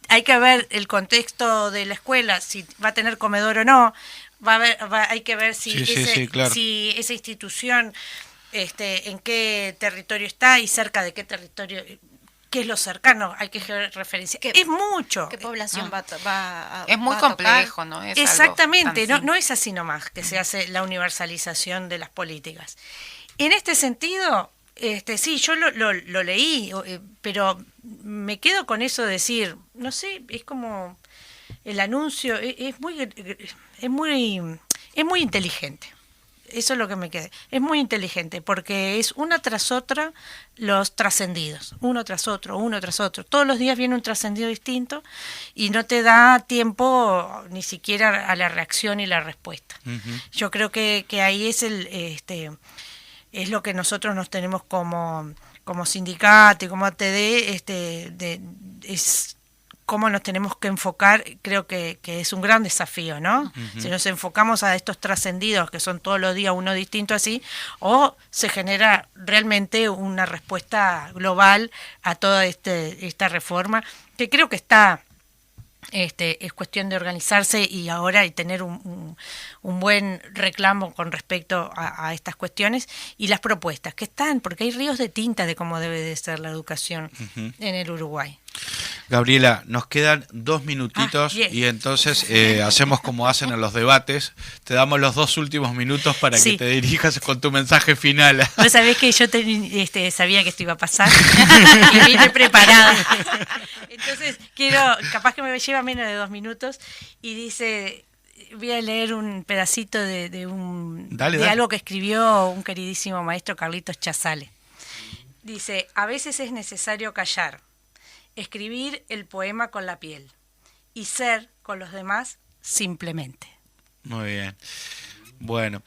hay que ver el contexto de la escuela, si va a tener comedor o no, hay que ver si, claro. si esa institución en qué territorio está y cerca de qué territorio, qué es lo cercano, hay que referenciar. Es mucho. ¿Qué población va a Es muy va a tocar? complejo, ¿no? Es Exactamente, algo tan no es así nomás que se hace la universalización de las políticas. En este sentido, sí, yo lo leí, pero me quedo con eso de decir, no sé, es como el anuncio, es muy inteligente. Eso es lo que me quedé. Es muy inteligente porque es una tras otra los trascendidos, uno tras otro. Todos los días viene un trascendido distinto y no te da tiempo ni siquiera a la reacción y la respuesta. Ujú. Yo creo que ahí es es lo que nosotros nos tenemos como sindicato y como ATD, es cómo nos tenemos que enfocar. Creo que es un gran desafío, ¿no? Ujú. Si nos enfocamos a estos trascendidos que son todos los días uno distinto así, o se genera realmente una respuesta global a toda esta reforma, que creo que está Es cuestión de organizarse y ahora y tener un buen reclamo con respecto a estas cuestiones y las propuestas que están, porque hay ríos de tinta de cómo debe de ser la educación en el Uruguay. Gabriela, nos quedan 2 minutitos y entonces hacemos como hacen en los debates, te damos los 2 últimos minutos para que te dirijas con tu mensaje final. Vos sabés que yo sabía que esto iba a pasar y vine preparada. Entonces capaz que me lleva menos de 2 minutos y dice, voy a leer un pedacito de algo que escribió un queridísimo maestro Carlitos Chazale. Dice, a veces es necesario callar, escribir el poema con la piel y ser con los demás simplemente. Muy bien. Bueno,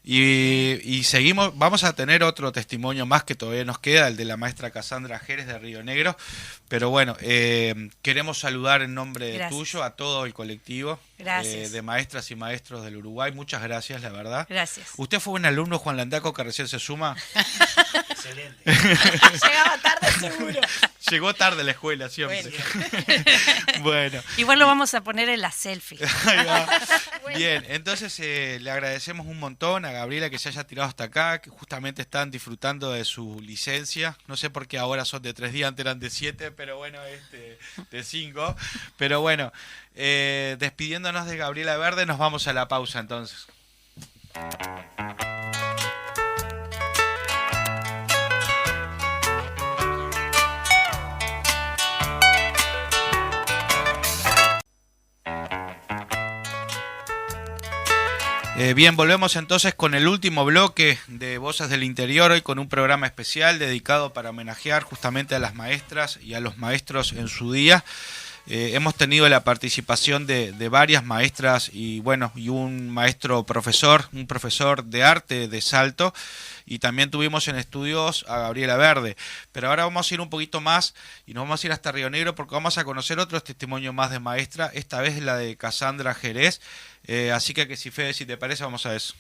y seguimos, vamos a tener otro testimonio más que todavía nos queda, el de la maestra Casandra Jerez de Río Negro, pero bueno, queremos saludar en nombre tuyo a todo el colectivo de maestras y maestros del Uruguay. Muchas gracias, la verdad. Gracias. ¿Usted fue un alumno, Juan Landaco, que recién se suma? Excelente. Llegaba tarde seguro. Llegó tarde a la escuela siempre. Bueno. Igual lo vamos a poner en la selfie. Ahí va. Bien, entonces le agradecemos un montón a Gabriela que se haya tirado hasta acá, que justamente están disfrutando de su licencia. No sé por qué ahora son de 3 días, antes eran de 7, pero bueno, de 5. Pero bueno, despidiéndonos de Gabriela Verde, nos vamos a la pausa entonces. Bien, volvemos entonces con el último bloque de Voces del Interior, hoy con un programa especial dedicado para homenajear justamente a las maestras y a los maestros en su día. Hemos tenido la participación de varias maestras y bueno, y un profesor de arte de Salto, y también tuvimos en estudios a Gabriela Verde. Pero ahora vamos a ir un poquito más y nos vamos a ir hasta Río Negro porque vamos a conocer otro testimonio más de maestra, esta vez la de Casandra Jerez. Así que si Fede, si te parece, vamos a eso.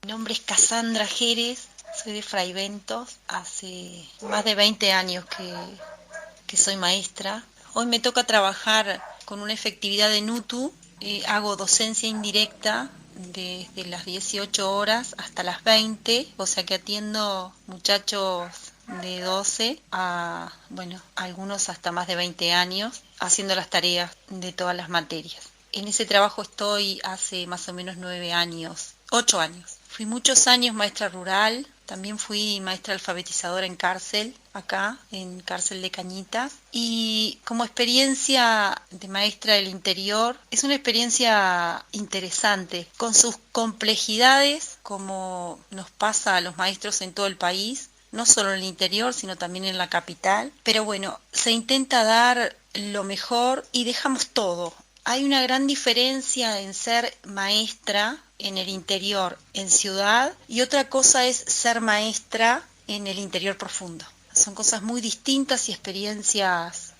Mi nombre es Casandra Jerez, soy de Fray Bentos, hace más de 20 años que soy maestra. Hoy me toca trabajar con una efectividad de NUTU, hago docencia indirecta desde las 18 horas hasta las 20, o sea que atiendo muchachos de 12 a, algunos hasta más de 20 años, haciendo las tareas de todas las materias. En ese trabajo estoy hace más o menos 8 años. Fui muchos años maestra rural, también fui maestra alfabetizadora en cárcel, acá, en cárcel de Cañitas. Y como experiencia de maestra del interior, es una experiencia interesante, con sus complejidades, como nos pasa a los maestros en todo el país, no solo en el interior, sino también en la capital. Pero bueno, se intenta dar lo mejor y dejamos todo. Hay una gran diferencia en ser maestra en el interior, en ciudad, y otra cosa es ser maestra en el interior profundo. Son cosas muy distintas y experiencias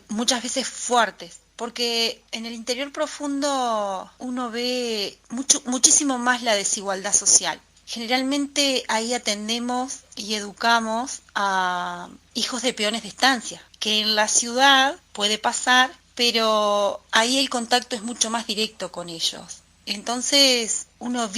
muchas veces fuertes, porque en el interior profundo uno ve muchísimo más la desigualdad social. Generalmente ahí atendemos y educamos a hijos de peones de estancia, que en la ciudad puede pasar, pero ahí el contacto es mucho más directo con ellos. Entonces uno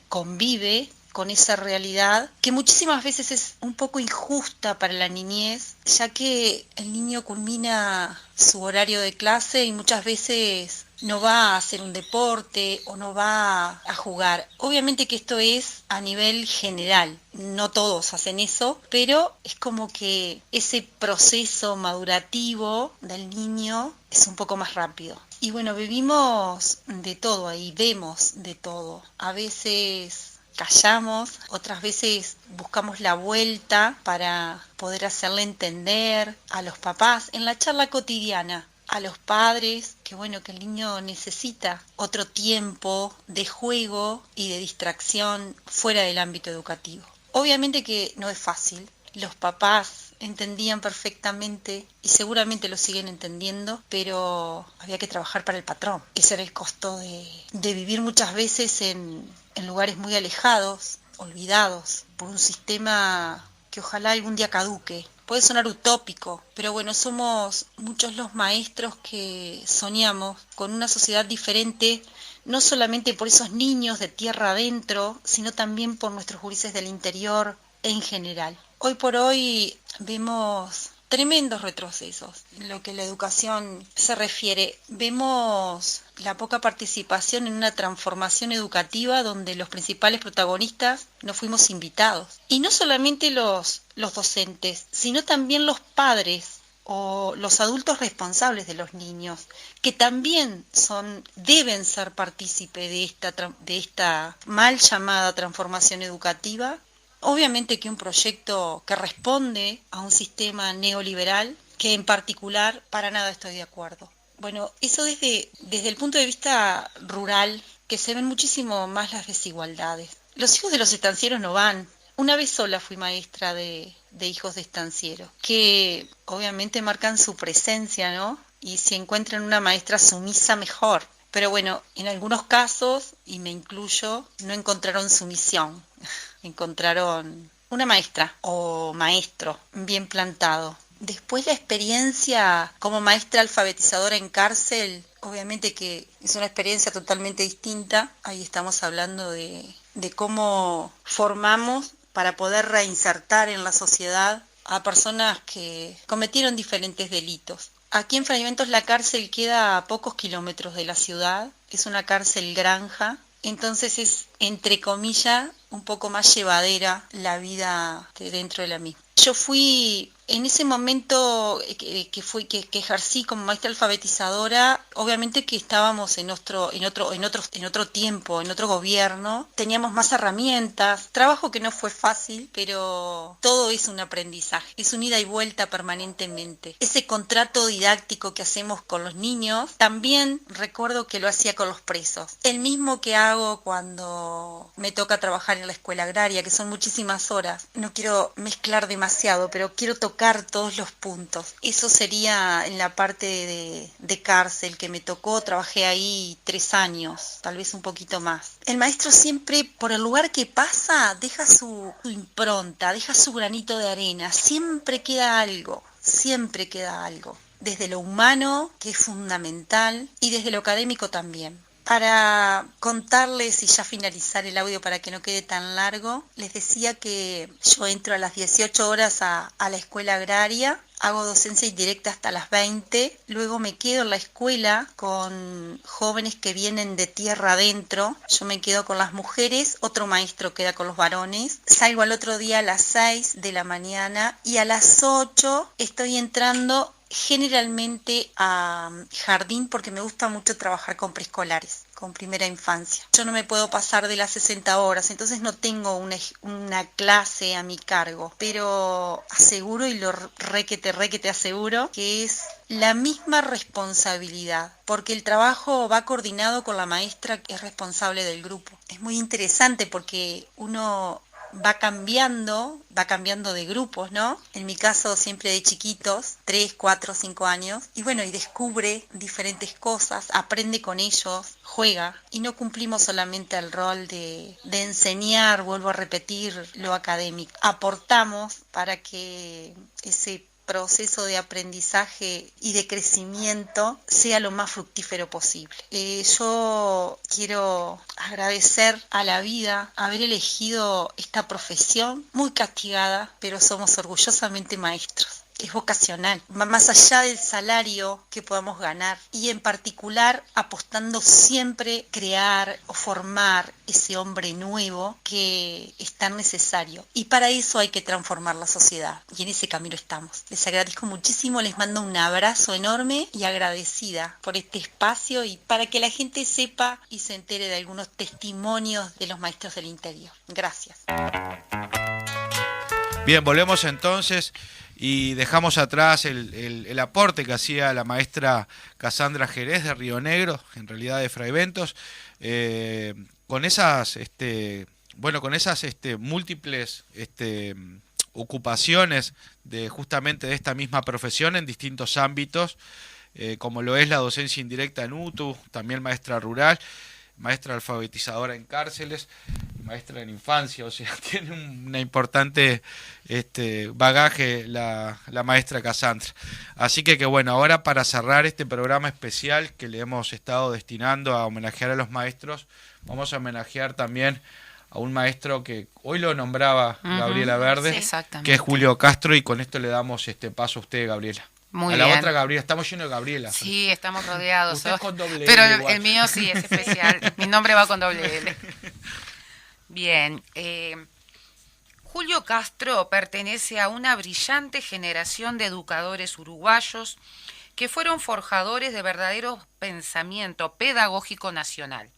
convive con esa realidad que muchísimas veces es un poco injusta para la niñez, ya que el niño culmina su horario de clase y muchas veces no va a hacer un deporte o no va a jugar. Obviamente que esto es a nivel general, no todos hacen eso, pero es como que ese proceso madurativo del niño es un poco más rápido. Y bueno, vivimos de todo ahí, vemos de todo. A veces callamos, otras veces buscamos la vuelta para poder hacerle entender a los papás en la charla cotidiana, a los padres, que el niño necesita otro tiempo de juego y de distracción fuera del ámbito educativo. Obviamente que no es fácil, los papás entendían perfectamente y seguramente lo siguen entendiendo, pero había que trabajar para el patrón. Ese era el costo de vivir muchas veces en lugares muy alejados, olvidados, por un sistema que ojalá algún día caduque, puede sonar utópico, pero bueno, somos muchos los maestros que soñamos con una sociedad diferente, no solamente por esos niños de tierra adentro, sino también por nuestros gurises del interior en general. Hoy por hoy vemos tremendos retrocesos en lo que la educación se refiere. Vemos la poca participación en una transformación educativa donde los principales protagonistas no fuimos invitados. Y no solamente los docentes, sino también los padres o los adultos responsables de los niños, que también deben ser partícipes de esta mal llamada transformación educativa. Obviamente que un proyecto que responde a un sistema neoliberal, que en particular para nada estoy de acuerdo. Bueno, eso desde el punto de vista rural, que se ven muchísimo más las desigualdades. Los hijos de los estancieros no van. Una vez sola fui maestra de hijos de estancieros, que obviamente marcan su presencia, ¿no? Y si encuentran una maestra sumisa, mejor. Pero bueno, en algunos casos, y me incluyo, no encontraron sumisión. Encontraron una maestra o maestro bien plantado. Después la experiencia como maestra alfabetizadora en cárcel, obviamente que es una experiencia totalmente distinta. Ahí estamos hablando de cómo formamos para poder reinsertar en la sociedad a personas que cometieron diferentes delitos. Aquí en Fraiventos la cárcel queda a pocos kilómetros de la ciudad, es una cárcel granja, entonces es, entre comillas, un poco más llevadera la vida dentro de la misma. Yo fui, en ese momento que ejercí como maestra alfabetizadora, obviamente que estábamos en otro tiempo, en otro gobierno, teníamos más herramientas, trabajo que no fue fácil, pero todo es un aprendizaje, es un ida y vuelta permanentemente. Ese contrato didáctico que hacemos con los niños, también recuerdo que lo hacía con los presos. El mismo que hago cuando me toca trabajar en la escuela agraria, que son muchísimas horas. No quiero mezclar demasiado, pero quiero tocar todos los puntos. Eso sería en la parte de cárcel que me tocó. Trabajé ahí 3 años, tal vez un poquito más. El maestro siempre, por el lugar que pasa, deja su impronta, deja su granito de arena. Siempre queda algo, desde lo humano, que es fundamental, y desde lo académico también. Para contarles y ya finalizar el audio para que no quede tan largo, les decía que yo entro a las 18 horas a la escuela agraria, hago docencia indirecta hasta las 20, luego me quedo en la escuela con jóvenes que vienen de tierra adentro, yo me quedo con las mujeres, otro maestro queda con los varones, salgo al otro día a las 6 de la mañana y a las 8 estoy entrando generalmente a jardín porque me gusta mucho trabajar con preescolares, con primera infancia. Yo no me puedo pasar de las 60 horas, entonces no tengo una clase a mi cargo, pero aseguro y lo requete aseguro que es la misma responsabilidad, porque el trabajo va coordinado con la maestra que es responsable del grupo. Es muy interesante porque uno va cambiando de grupos, ¿no? En mi caso siempre de chiquitos, 3, 4, 5 años, y bueno, y descubre diferentes cosas, aprende con ellos, juega, y no cumplimos solamente el rol de enseñar, vuelvo a repetir, lo académico. Aportamos para que ese proceso de aprendizaje y de crecimiento sea lo más fructífero posible. Yo quiero agradecer a la vida haber elegido esta profesión muy castigada, pero somos orgullosamente maestros. Es vocacional, va más allá del salario que podamos ganar y en particular apostando siempre crear o formar ese hombre nuevo que es tan necesario y para eso hay que transformar la sociedad y en ese camino estamos. Les agradezco muchísimo, les mando un abrazo enorme y agradecida por este espacio y para que la gente sepa y se entere de algunos testimonios de los maestros del interior. Gracias. Bien, volvemos entonces y dejamos atrás el aporte que hacía la maestra Casandra Jerez de Río Negro, en realidad de Fraiventos, con esas múltiples ocupaciones justamente de esta misma profesión en distintos ámbitos, como lo es la docencia indirecta en UTU, también maestra rural, maestra alfabetizadora en cárceles, maestra de la infancia, o sea, tiene una importante bagaje la maestra Cassandra. Así que bueno, ahora para cerrar este programa especial que le hemos estado destinando a homenajear a los maestros, vamos a homenajear también a un maestro que hoy lo nombraba Gabriela Verde, sí, que es Julio Castro, y con esto le damos paso a usted, Gabriela. Muy a la bien. otra Gabriela, estamos llenos de Gabriela. Sí, estamos rodeados. Usted es con doble Pero L el igual. mío sí es especial. Mi nombre va con doble L. Bien. Julio Castro pertenece a una brillante generación de educadores uruguayos que fueron forjadores de verdadero pensamiento pedagógico nacional.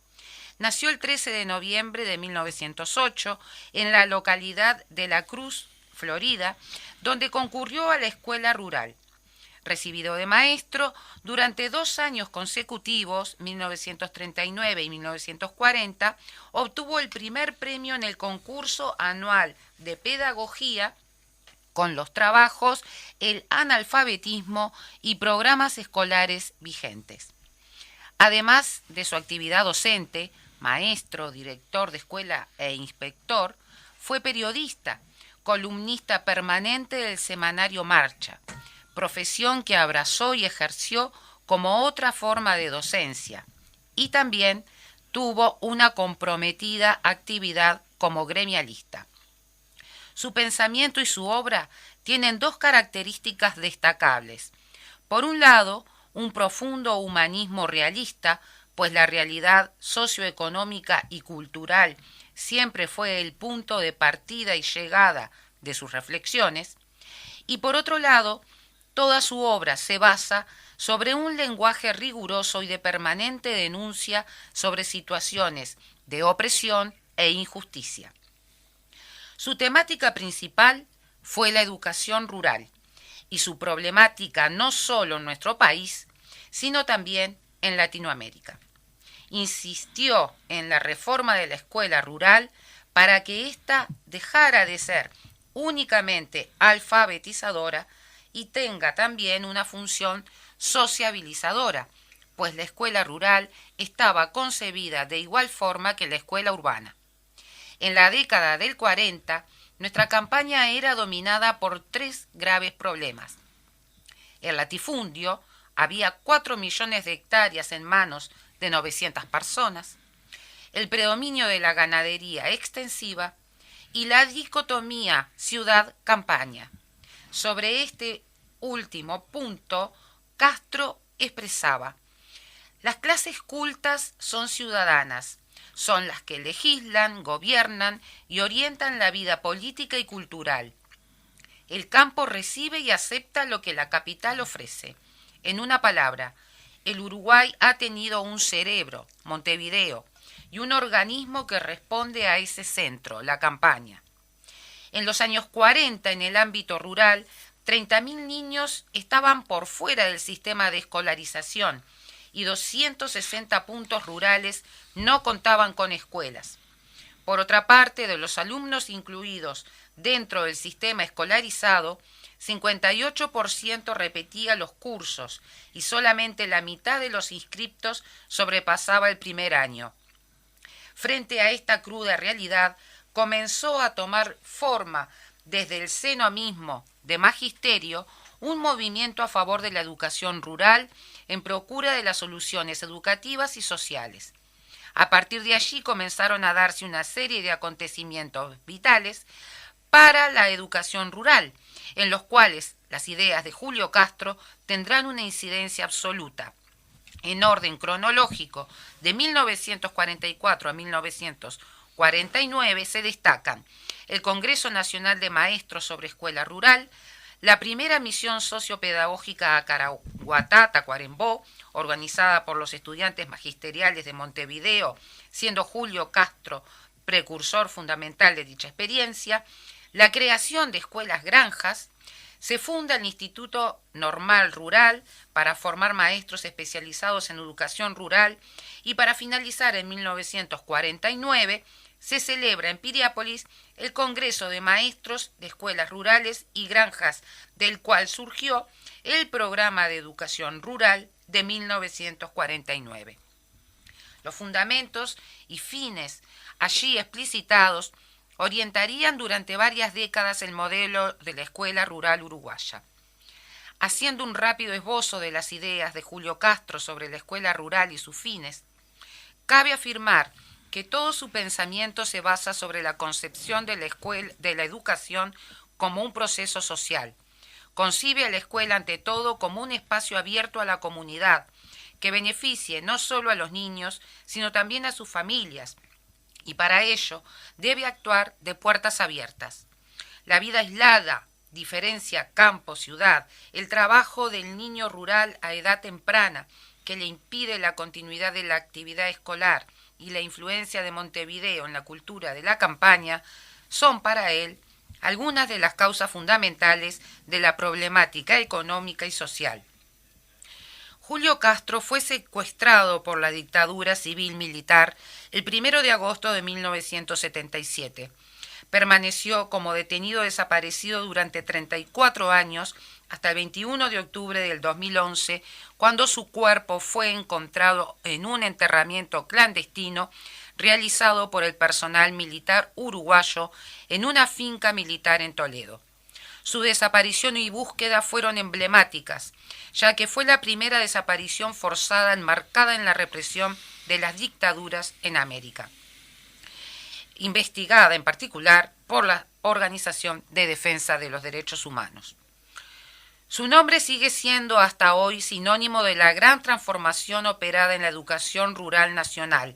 Nació el 13 de noviembre de 1908 en la localidad de La Cruz, Florida, donde concurrió a la escuela rural. Recibido de maestro, durante 2 años consecutivos, 1939 y 1940, obtuvo el primer premio en el concurso anual de pedagogía con los trabajos El analfabetismo y programas escolares vigentes. Además de su actividad docente, maestro, director de escuela e inspector, fue periodista, columnista permanente del semanario Marcha, profesión que abrazó y ejerció como otra forma de docencia, y también tuvo una comprometida actividad como gremialista. Su pensamiento y su obra tienen 2 características destacables. Por un lado, un profundo humanismo realista, pues la realidad socioeconómica y cultural siempre fue el punto de partida y llegada de sus reflexiones, y por otro lado, toda su obra se basa sobre un lenguaje riguroso y de permanente denuncia sobre situaciones de opresión e injusticia. Su temática principal fue la educación rural, y su problemática no solo en nuestro país, sino también en Latinoamérica. Insistió en la reforma de la escuela rural para que ésta dejara de ser únicamente alfabetizadora y tenga también una función sociabilizadora, pues la escuela rural estaba concebida de igual forma que la escuela urbana. En la década del 40, nuestra campaña era dominada por 3 graves problemas. El latifundio, había 4 millones de hectáreas en manos de 900 personas, el predominio de la ganadería extensiva y la dicotomía ciudad-campaña. Sobre este último punto, Castro expresaba: las clases cultas son ciudadanas, son las que legislan, gobiernan y orientan la vida política y cultural. El campo recibe y acepta lo que la capital ofrece. En una palabra, el Uruguay ha tenido un cerebro, Montevideo, y un organismo que responde a ese centro, la campaña. En los años 40, en el ámbito rural, 30.000 niños estaban por fuera del sistema de escolarización y 260 puntos rurales no contaban con escuelas. Por otra parte, de los alumnos incluidos dentro del sistema escolarizado, 58% repetía los cursos y solamente la mitad de los inscriptos sobrepasaba el primer año. Frente a esta cruda realidad, comenzó a tomar forma desde el seno mismo de Magisterio un movimiento a favor de la educación rural en procura de las soluciones educativas y sociales. A partir de allí comenzaron a darse una serie de acontecimientos vitales para la educación rural, en los cuales las ideas de Julio Castro tendrán una incidencia absoluta. En orden cronológico, de 1944 a 1949 se destacan el Congreso Nacional de Maestros sobre Escuela Rural, la primera misión sociopedagógica a Caraguatá, Tacuarembó, organizada por los estudiantes magisteriales de Montevideo, siendo Julio Castro precursor fundamental de dicha experiencia, la creación de escuelas granjas, se funda el Instituto Normal Rural para formar maestros especializados en educación rural y para finalizar en 1949 se celebra en Piriápolis el Congreso de Maestros de Escuelas Rurales y Granjas, del cual surgió el Programa de Educación Rural de 1949. Los fundamentos y fines allí explicitados orientarían durante varias décadas el modelo de la escuela rural uruguaya. Haciendo un rápido esbozo de las ideas de Julio Castro sobre la escuela rural y sus fines, cabe afirmar que todo su pensamiento se basa sobre la concepción de la educación como un proceso social. Concibe a la escuela ante todo como un espacio abierto a la comunidad, que beneficie no solo a los niños, sino también a sus familias, y para ello debe actuar de puertas abiertas. La vida aislada, diferencia campo-ciudad, el trabajo del niño rural a edad temprana, que le impide la continuidad de la actividad escolar, y la influencia de Montevideo en la cultura de la campaña, son para él algunas de las causas fundamentales de la problemática económica y social. Julio Castro fue secuestrado por la dictadura civil-militar el 1 de agosto de 1977. Permaneció como detenido desaparecido durante 34 años hasta el 21 de octubre del 2011, cuando su cuerpo fue encontrado en un enterramiento clandestino realizado por el personal militar uruguayo en una finca militar en Toledo. Su desaparición y búsqueda fueron emblemáticas, ya que fue la primera desaparición forzada enmarcada en la represión de las dictaduras en América, investigada en particular por la Organización de Defensa de los Derechos Humanos. Su nombre sigue siendo hasta hoy sinónimo de la gran transformación operada en la educación rural nacional,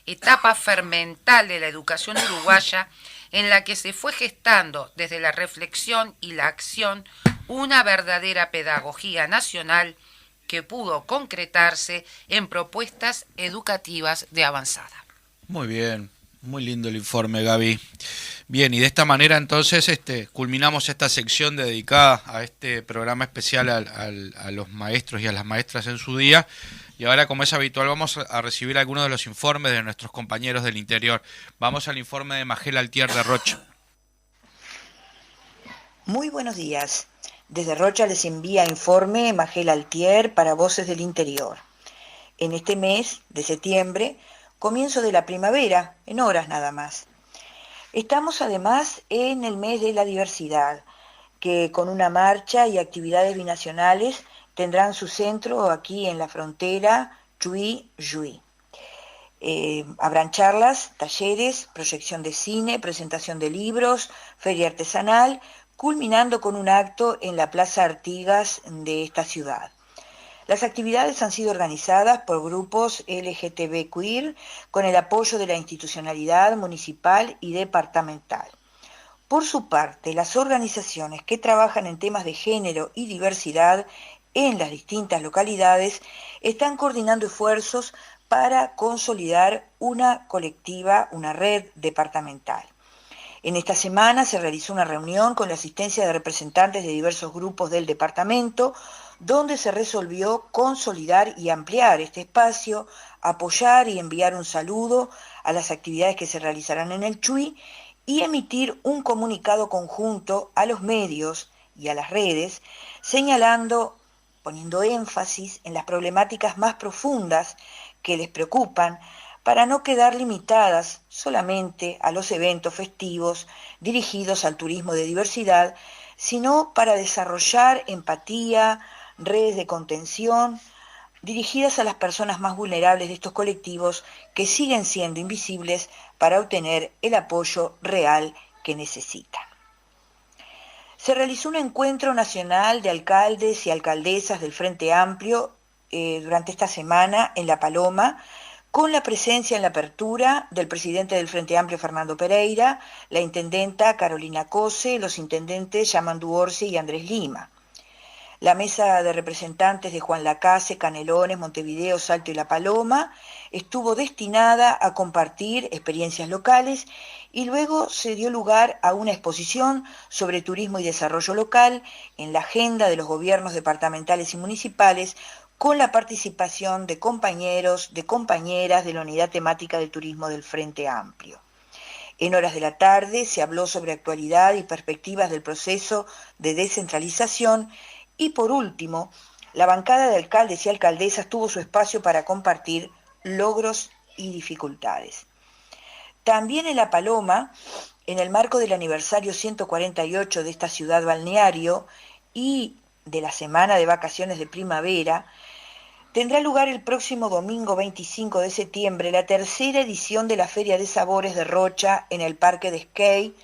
etapa fermental de la educación uruguaya en la que se fue gestando desde la reflexión y la acción una verdadera pedagogía nacional que pudo concretarse en propuestas educativas de avanzada. Muy bien, muy lindo el informe, Gaby. Bien, y de esta manera entonces culminamos esta sección dedicada a este programa especial a los maestros y a las maestras en su día. Y ahora, como es habitual, vamos a recibir algunos de los informes de nuestros compañeros del interior. Vamos al informe de Magela Altier de Rocha. Muy buenos días. Desde Rocha les envía informe Magela Altier para Voces del Interior. En este mes de septiembre, comienzo de la primavera, en horas nada más. Estamos además en el mes de la diversidad, que con una marcha y actividades binacionales tendrán su centro aquí en la frontera Chuy-Yui. Habrán charlas, talleres, proyección de cine, presentación de libros, feria artesanal, culminando con un acto en la Plaza Artigas de esta ciudad. Las actividades han sido organizadas por grupos LGTB queer con el apoyo de la institucionalidad municipal y departamental. Por su parte, las organizaciones que trabajan en temas de género y diversidad en las distintas localidades están coordinando esfuerzos para consolidar una colectiva, una red departamental. En esta semana se realizó una reunión con la asistencia de representantes de diversos grupos del departamento, donde se resolvió consolidar y ampliar este espacio, apoyar y enviar un saludo a las actividades que se realizarán en el Chuy y emitir un comunicado conjunto a los medios y a las redes, señalando, poniendo énfasis en las problemáticas más profundas que les preocupan, para no quedar limitadas solamente a los eventos festivos dirigidos al turismo de diversidad, sino para desarrollar empatía, redes de contención, dirigidas a las personas más vulnerables de estos colectivos que siguen siendo invisibles para obtener el apoyo real que necesitan. Se realizó un encuentro nacional de alcaldes y alcaldesas del Frente Amplio durante esta semana en La Paloma, con la presencia en la apertura del presidente del Frente Amplio, Fernando Pereira, la intendenta Carolina Cose, los intendentes Yamandu Orsi y Andrés Lima. La mesa de representantes de Juan Lacase, Canelones, Montevideo, Salto y La Paloma estuvo destinada a compartir experiencias locales y luego se dio lugar a una exposición sobre turismo y desarrollo local en la agenda de los gobiernos departamentales y municipales, con la participación de compañeros, de compañeras de la Unidad Temática de Turismo del Frente Amplio. En horas de la tarde se habló sobre actualidad y perspectivas del proceso de descentralización y, por último, la bancada de alcaldes y alcaldesas tuvo su espacio para compartir logros y dificultades. También en La Paloma, en el marco del aniversario 148 de esta ciudad balneario y de la semana de vacaciones de primavera, tendrá lugar el próximo domingo 25 de septiembre la tercera edición de la Feria de Sabores de Rocha en el Parque de Skate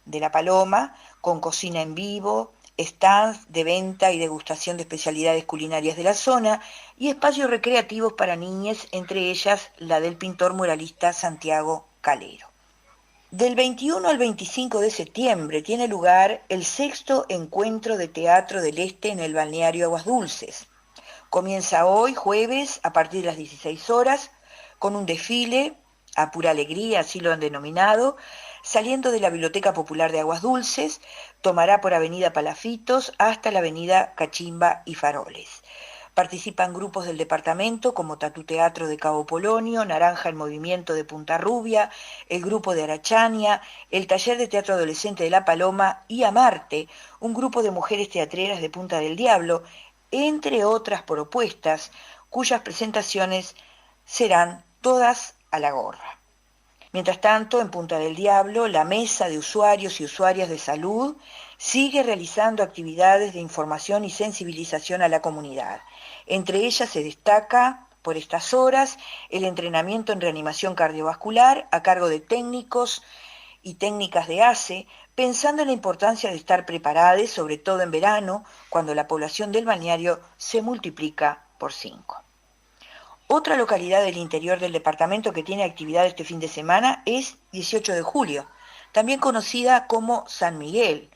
de La Paloma, con cocina en vivo, stands de venta y degustación de especialidades culinarias de la zona y espacios recreativos para niñas, entre ellas la del pintor muralista Santiago Calero. Del 21 al 25 de septiembre tiene lugar el 6º Encuentro de Teatro del Este en el balneario Aguas Dulces. Comienza hoy, jueves, a partir de las 16 horas, con un desfile, a pura alegría, así lo han denominado, saliendo de la Biblioteca Popular de Aguas Dulces, tomará por Avenida Palafitos hasta la Avenida Cachimba y Faroles. Participan grupos del departamento como Tatú Teatro de Cabo Polonio, Naranja en Movimiento de Punta Rubia, el grupo de Arachania, el Taller de Teatro Adolescente de La Paloma y Amarte, un grupo de mujeres teatreras de Punta del Diablo, entre otras propuestas cuyas presentaciones serán todas a la gorra. Mientras tanto, en Punta del Diablo, la Mesa de Usuarios y Usuarias de Salud sigue realizando actividades de información y sensibilización a la comunidad. Entre ellas se destaca, por estas horas, el entrenamiento en reanimación cardiovascular a cargo de técnicos y técnicas de ACE, pensando en la importancia de estar preparados, sobre todo en verano, cuando la población del balneario se multiplica por 5. Otra localidad del interior del departamento que tiene actividad este fin de semana es 18 de julio, también conocida como San Miguel,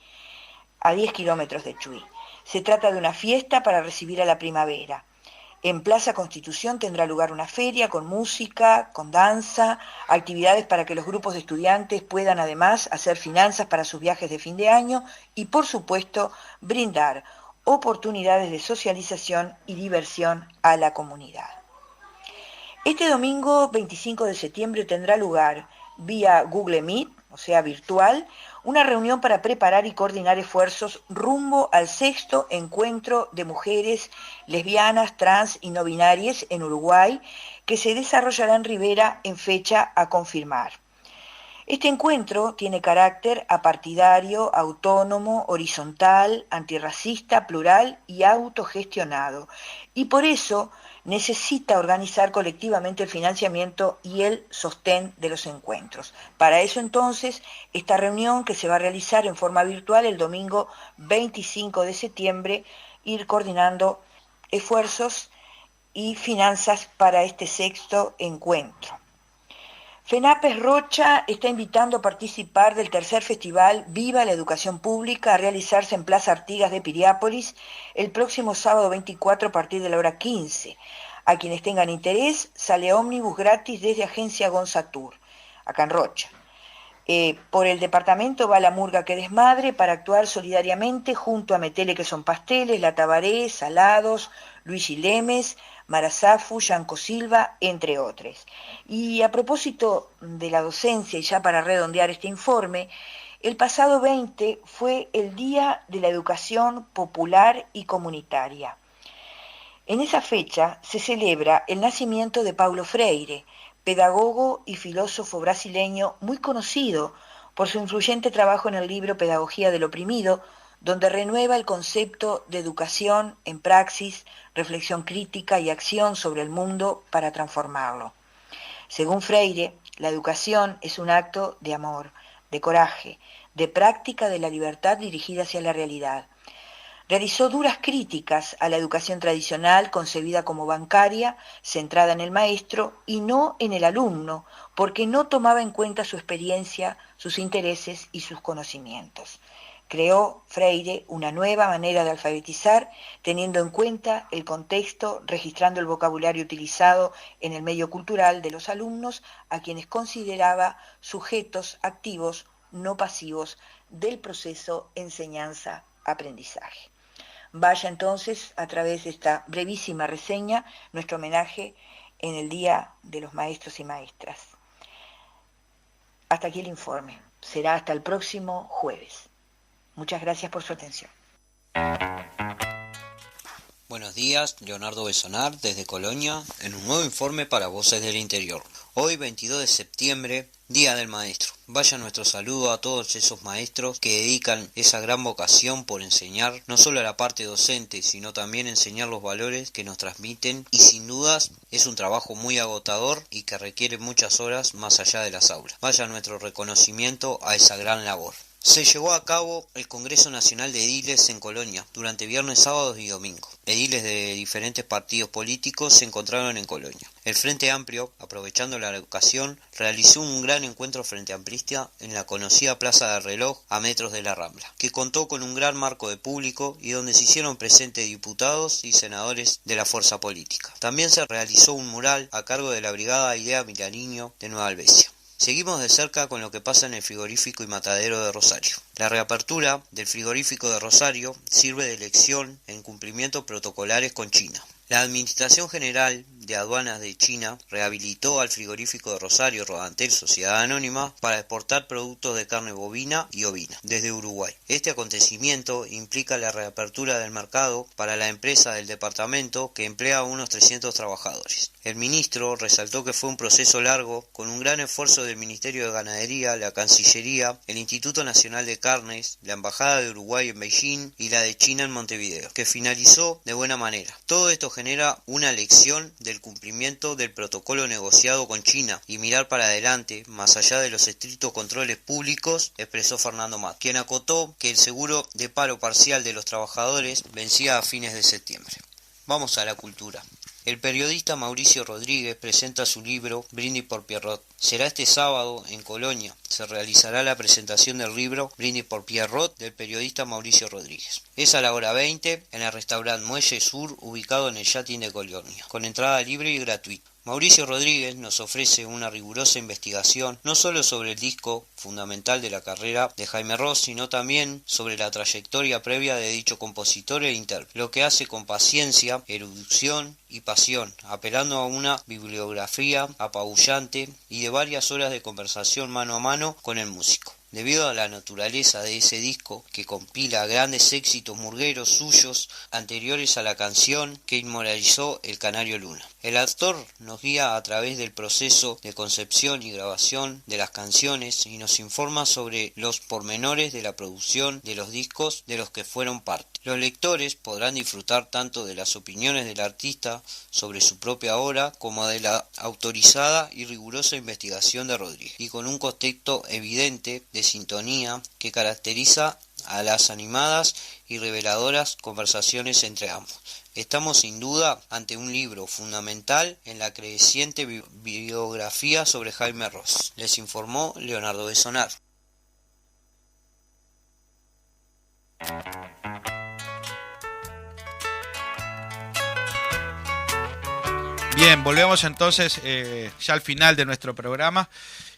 a 10 kilómetros de Chuy. Se trata de una fiesta para recibir a la primavera. En Plaza Constitución tendrá lugar una feria con música, con danza, actividades para que los grupos de estudiantes puedan además hacer finanzas para sus viajes de fin de año y, por supuesto, brindar oportunidades de socialización y diversión a la comunidad. Este domingo 25 de septiembre tendrá lugar vía Google Meet, o sea, virtual, una reunión para preparar y coordinar esfuerzos rumbo al 6º Encuentro de Mujeres Lesbianas, Trans y No Binarias en Uruguay, que se desarrollará en Rivera en fecha a confirmar. Este encuentro tiene carácter apartidario, autónomo, horizontal, antirracista, plural y autogestionado, y por eso necesita organizar colectivamente el financiamiento y el sostén de los encuentros. Para eso entonces, esta reunión que se va a realizar en forma virtual el domingo 25 de septiembre, ir coordinando esfuerzos y finanzas para este 6º encuentro. FENAPES Rocha está invitando a participar del tercer festival Viva la Educación Pública a realizarse en Plaza Artigas de Piriápolis el próximo sábado 24 a partir de la hora 15. A quienes tengan interés, sale ómnibus gratis desde Agencia Gonzatur, acá en Rocha. Por el departamento va la Murga que Desmadre para actuar solidariamente junto a Metele que son pasteles, La Tabaré, Salados, Luigi Lemes, Marazafu, Yanco Silva, entre otros. Y a propósito de la docencia, y ya para redondear este informe, el pasado 20 fue el Día de la Educación Popular y Comunitaria. En esa fecha se celebra el nacimiento de Paulo Freire, pedagogo y filósofo brasileño muy conocido por su influyente trabajo en el libro Pedagogía del Oprimido, donde renueva el concepto de educación en praxis, reflexión crítica y acción sobre el mundo para transformarlo. Según Freire, la educación es un acto de amor, de coraje, de práctica de la libertad dirigida hacia la realidad. Realizó duras críticas a la educación tradicional concebida como bancaria, centrada en el maestro y no en el alumno, porque no tomaba en cuenta su experiencia, sus intereses y sus conocimientos. Creó Freire una nueva manera de alfabetizar, teniendo en cuenta el contexto, registrando el vocabulario utilizado en el medio cultural de los alumnos, a quienes consideraba sujetos activos, no pasivos, del proceso enseñanza-aprendizaje. Vaya entonces, a través de esta brevísima reseña, nuestro homenaje en el Día de los Maestros y Maestras. Hasta aquí el informe. Será hasta el próximo jueves. Muchas gracias por su atención. Buenos días, Leonardo Besonar desde Colonia, en un nuevo informe para Voces del Interior. Hoy, 22 de septiembre, Día del Maestro. Vaya nuestro saludo a todos esos maestros que dedican esa gran vocación por enseñar, no solo a la parte docente, sino también enseñar los valores que nos transmiten, y sin dudas es un trabajo muy agotador y que requiere muchas horas más allá de las aulas. Vaya nuestro reconocimiento a esa gran labor. Se llevó a cabo el Congreso Nacional de Ediles en Colonia durante viernes, sábados y domingo. Ediles de diferentes partidos políticos se encontraron en Colonia. El Frente Amplio, aprovechando la ocasión, realizó un gran encuentro frente amplista en la conocida Plaza del Reloj a metros de la Rambla, que contó con un gran marco de público y donde se hicieron presentes diputados y senadores de la fuerza política. También se realizó un mural a cargo de la Brigada Idea Milariño de Nueva Albesia. Seguimos de cerca con lo que pasa en el frigorífico y matadero de Rosario. La reapertura del frigorífico de Rosario sirve de lección en cumplimientos protocolares con China. La Administración General de Aduanas de China rehabilitó al frigorífico de Rosario Rodantel Sociedad Anónima para exportar productos de carne bovina y ovina desde Uruguay. Este acontecimiento implica la reapertura del mercado para la empresa del departamento que emplea a unos 300 trabajadores. El ministro resaltó que fue un proceso largo con un gran esfuerzo del Ministerio de Ganadería, la Cancillería, el Instituto Nacional de Carnes, la Embajada de Uruguay en Beijing y la de China en Montevideo, que finalizó de buena manera. Todo esto genera una lección del cumplimiento del protocolo negociado con China y mirar para adelante, más allá de los estrictos controles públicos, expresó Fernando Mat, quien acotó que el seguro de paro parcial de los trabajadores vencía a fines de septiembre. Vamos a la cultura. El periodista Mauricio Rodríguez presenta su libro Brindis por Pierrot. Será este sábado en Colonia. Se realizará la presentación del libro Brindis por Pierrot del periodista Mauricio Rodríguez. Es a la hora 20 en el restaurante Muelle Sur, ubicado en el Yatín de Colonia, con entrada libre y gratuita. Mauricio Rodríguez nos ofrece una rigurosa investigación no solo sobre el disco fundamental de la carrera de Jaime Ross, sino también sobre la trayectoria previa de dicho compositor e intérprete, lo que hace con paciencia, erudición y pasión, apelando a una bibliografía apabullante y de varias horas de conversación mano a mano con el músico. Debido a la naturaleza de ese disco, que compila grandes éxitos murgueros suyos anteriores a la canción que inmortalizó el Canario Luna. El autor nos guía a través del proceso de concepción y grabación de las canciones y nos informa sobre los pormenores de la producción de los discos de los que fueron parte. Los lectores podrán disfrutar tanto de las opiniones del artista sobre su propia obra como de la autorizada y rigurosa investigación de Rodríguez, y con un contexto evidente de sintonía que caracteriza a las animadas y reveladoras conversaciones entre ambos. Estamos sin duda ante un libro fundamental en la creciente biografía sobre Jaime Ross. Les informó Leonardo Besonar. Bien, volvemos entonces ya al final de nuestro programa.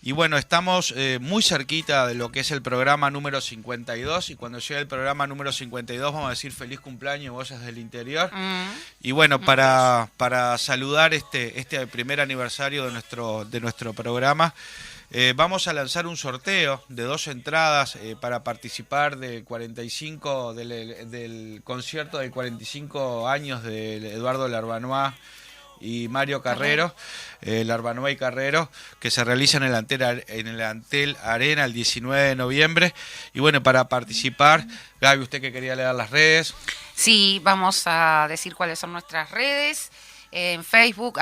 Y bueno, estamos muy cerquita de lo que es el programa número 52. Y cuando llegue el programa número 52 vamos a decir feliz cumpleaños, Voces del Interior. Y bueno, para saludar este primer aniversario de nuestro programa, vamos a lanzar un sorteo de 2 entradas para participar del 45 del concierto del 45 años de Eduardo Larbanois y Mario Carrero, Larbanois y Carrero, que se realiza en el Antel Arena el 19 de noviembre. Y bueno, para participar, Gaby, usted que quería leer las redes. Sí, vamos a decir cuáles son nuestras redes. En Facebook,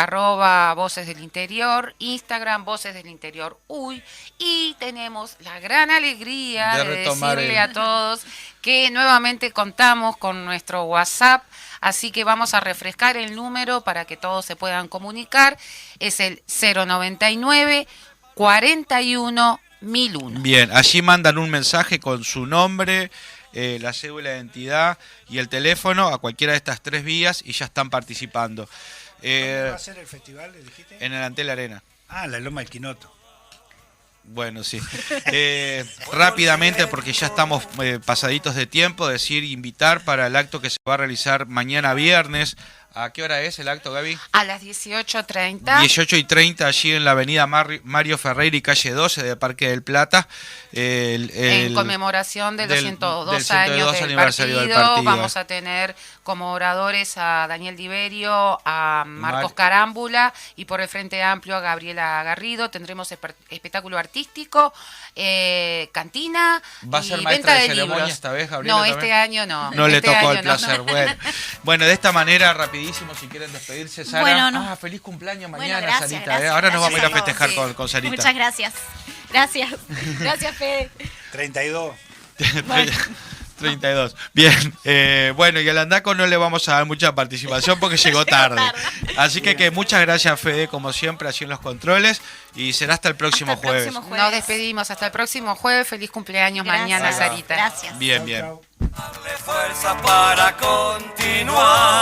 @Voces del Interior, Instagram, Voces del Interior Uy, y tenemos la gran alegría de decirle a todos que nuevamente contamos con nuestro WhatsApp, así que vamos a refrescar el número para que todos se puedan comunicar. Es el 099 41 1001. Bien, allí mandan un mensaje con su nombre, la cédula de identidad y el teléfono a cualquiera de estas 3 vías y ya están participando. ¿Dónde va a ser el festival, le dijiste? En el Antel Arena. Ah, la Loma del Quinoto. Bueno, sí. Rápidamente, porque ya estamos pasaditos de tiempo, invitar para el acto que se va a realizar mañana viernes ¿A qué hora es el acto, Gaby? A las 18:30. 18:30 allí en la avenida Mario Ferreira y calle 12 de Parque del Plata. En conmemoración de los 102 años del aniversario partido, del partido. vamos a tener como oradores a Daniel Diverio, a Marcos Carámbula y por el Frente Amplio a Gabriela Garrido. Tendremos espectáculo artístico, cantina. ¿Va a ser maestra de ceremonia esta vez, Gabriela? No, este año no. No le tocó el no. placer. Bueno, de esta manera, rapidísimo, si quieren despedirse, Sara. Bueno, no. Feliz cumpleaños mañana, Bueno, gracias, Sarita. gracias, Ahora nos vamos a ir a gracias festejar todos, con Sarita. Muchas gracias. Gracias. Gracias, Fede. 32. 32. Bien. Bueno, y al Andaco no le vamos a dar mucha participación porque llegó tarde. Así que muchas gracias, Fede, como siempre, así en los controles. Y será hasta el próximo jueves. Nos despedimos. Hasta el próximo jueves. Feliz cumpleaños mañana, Sarita. Gracias. Bien, bien. Darle fuerza para continuar.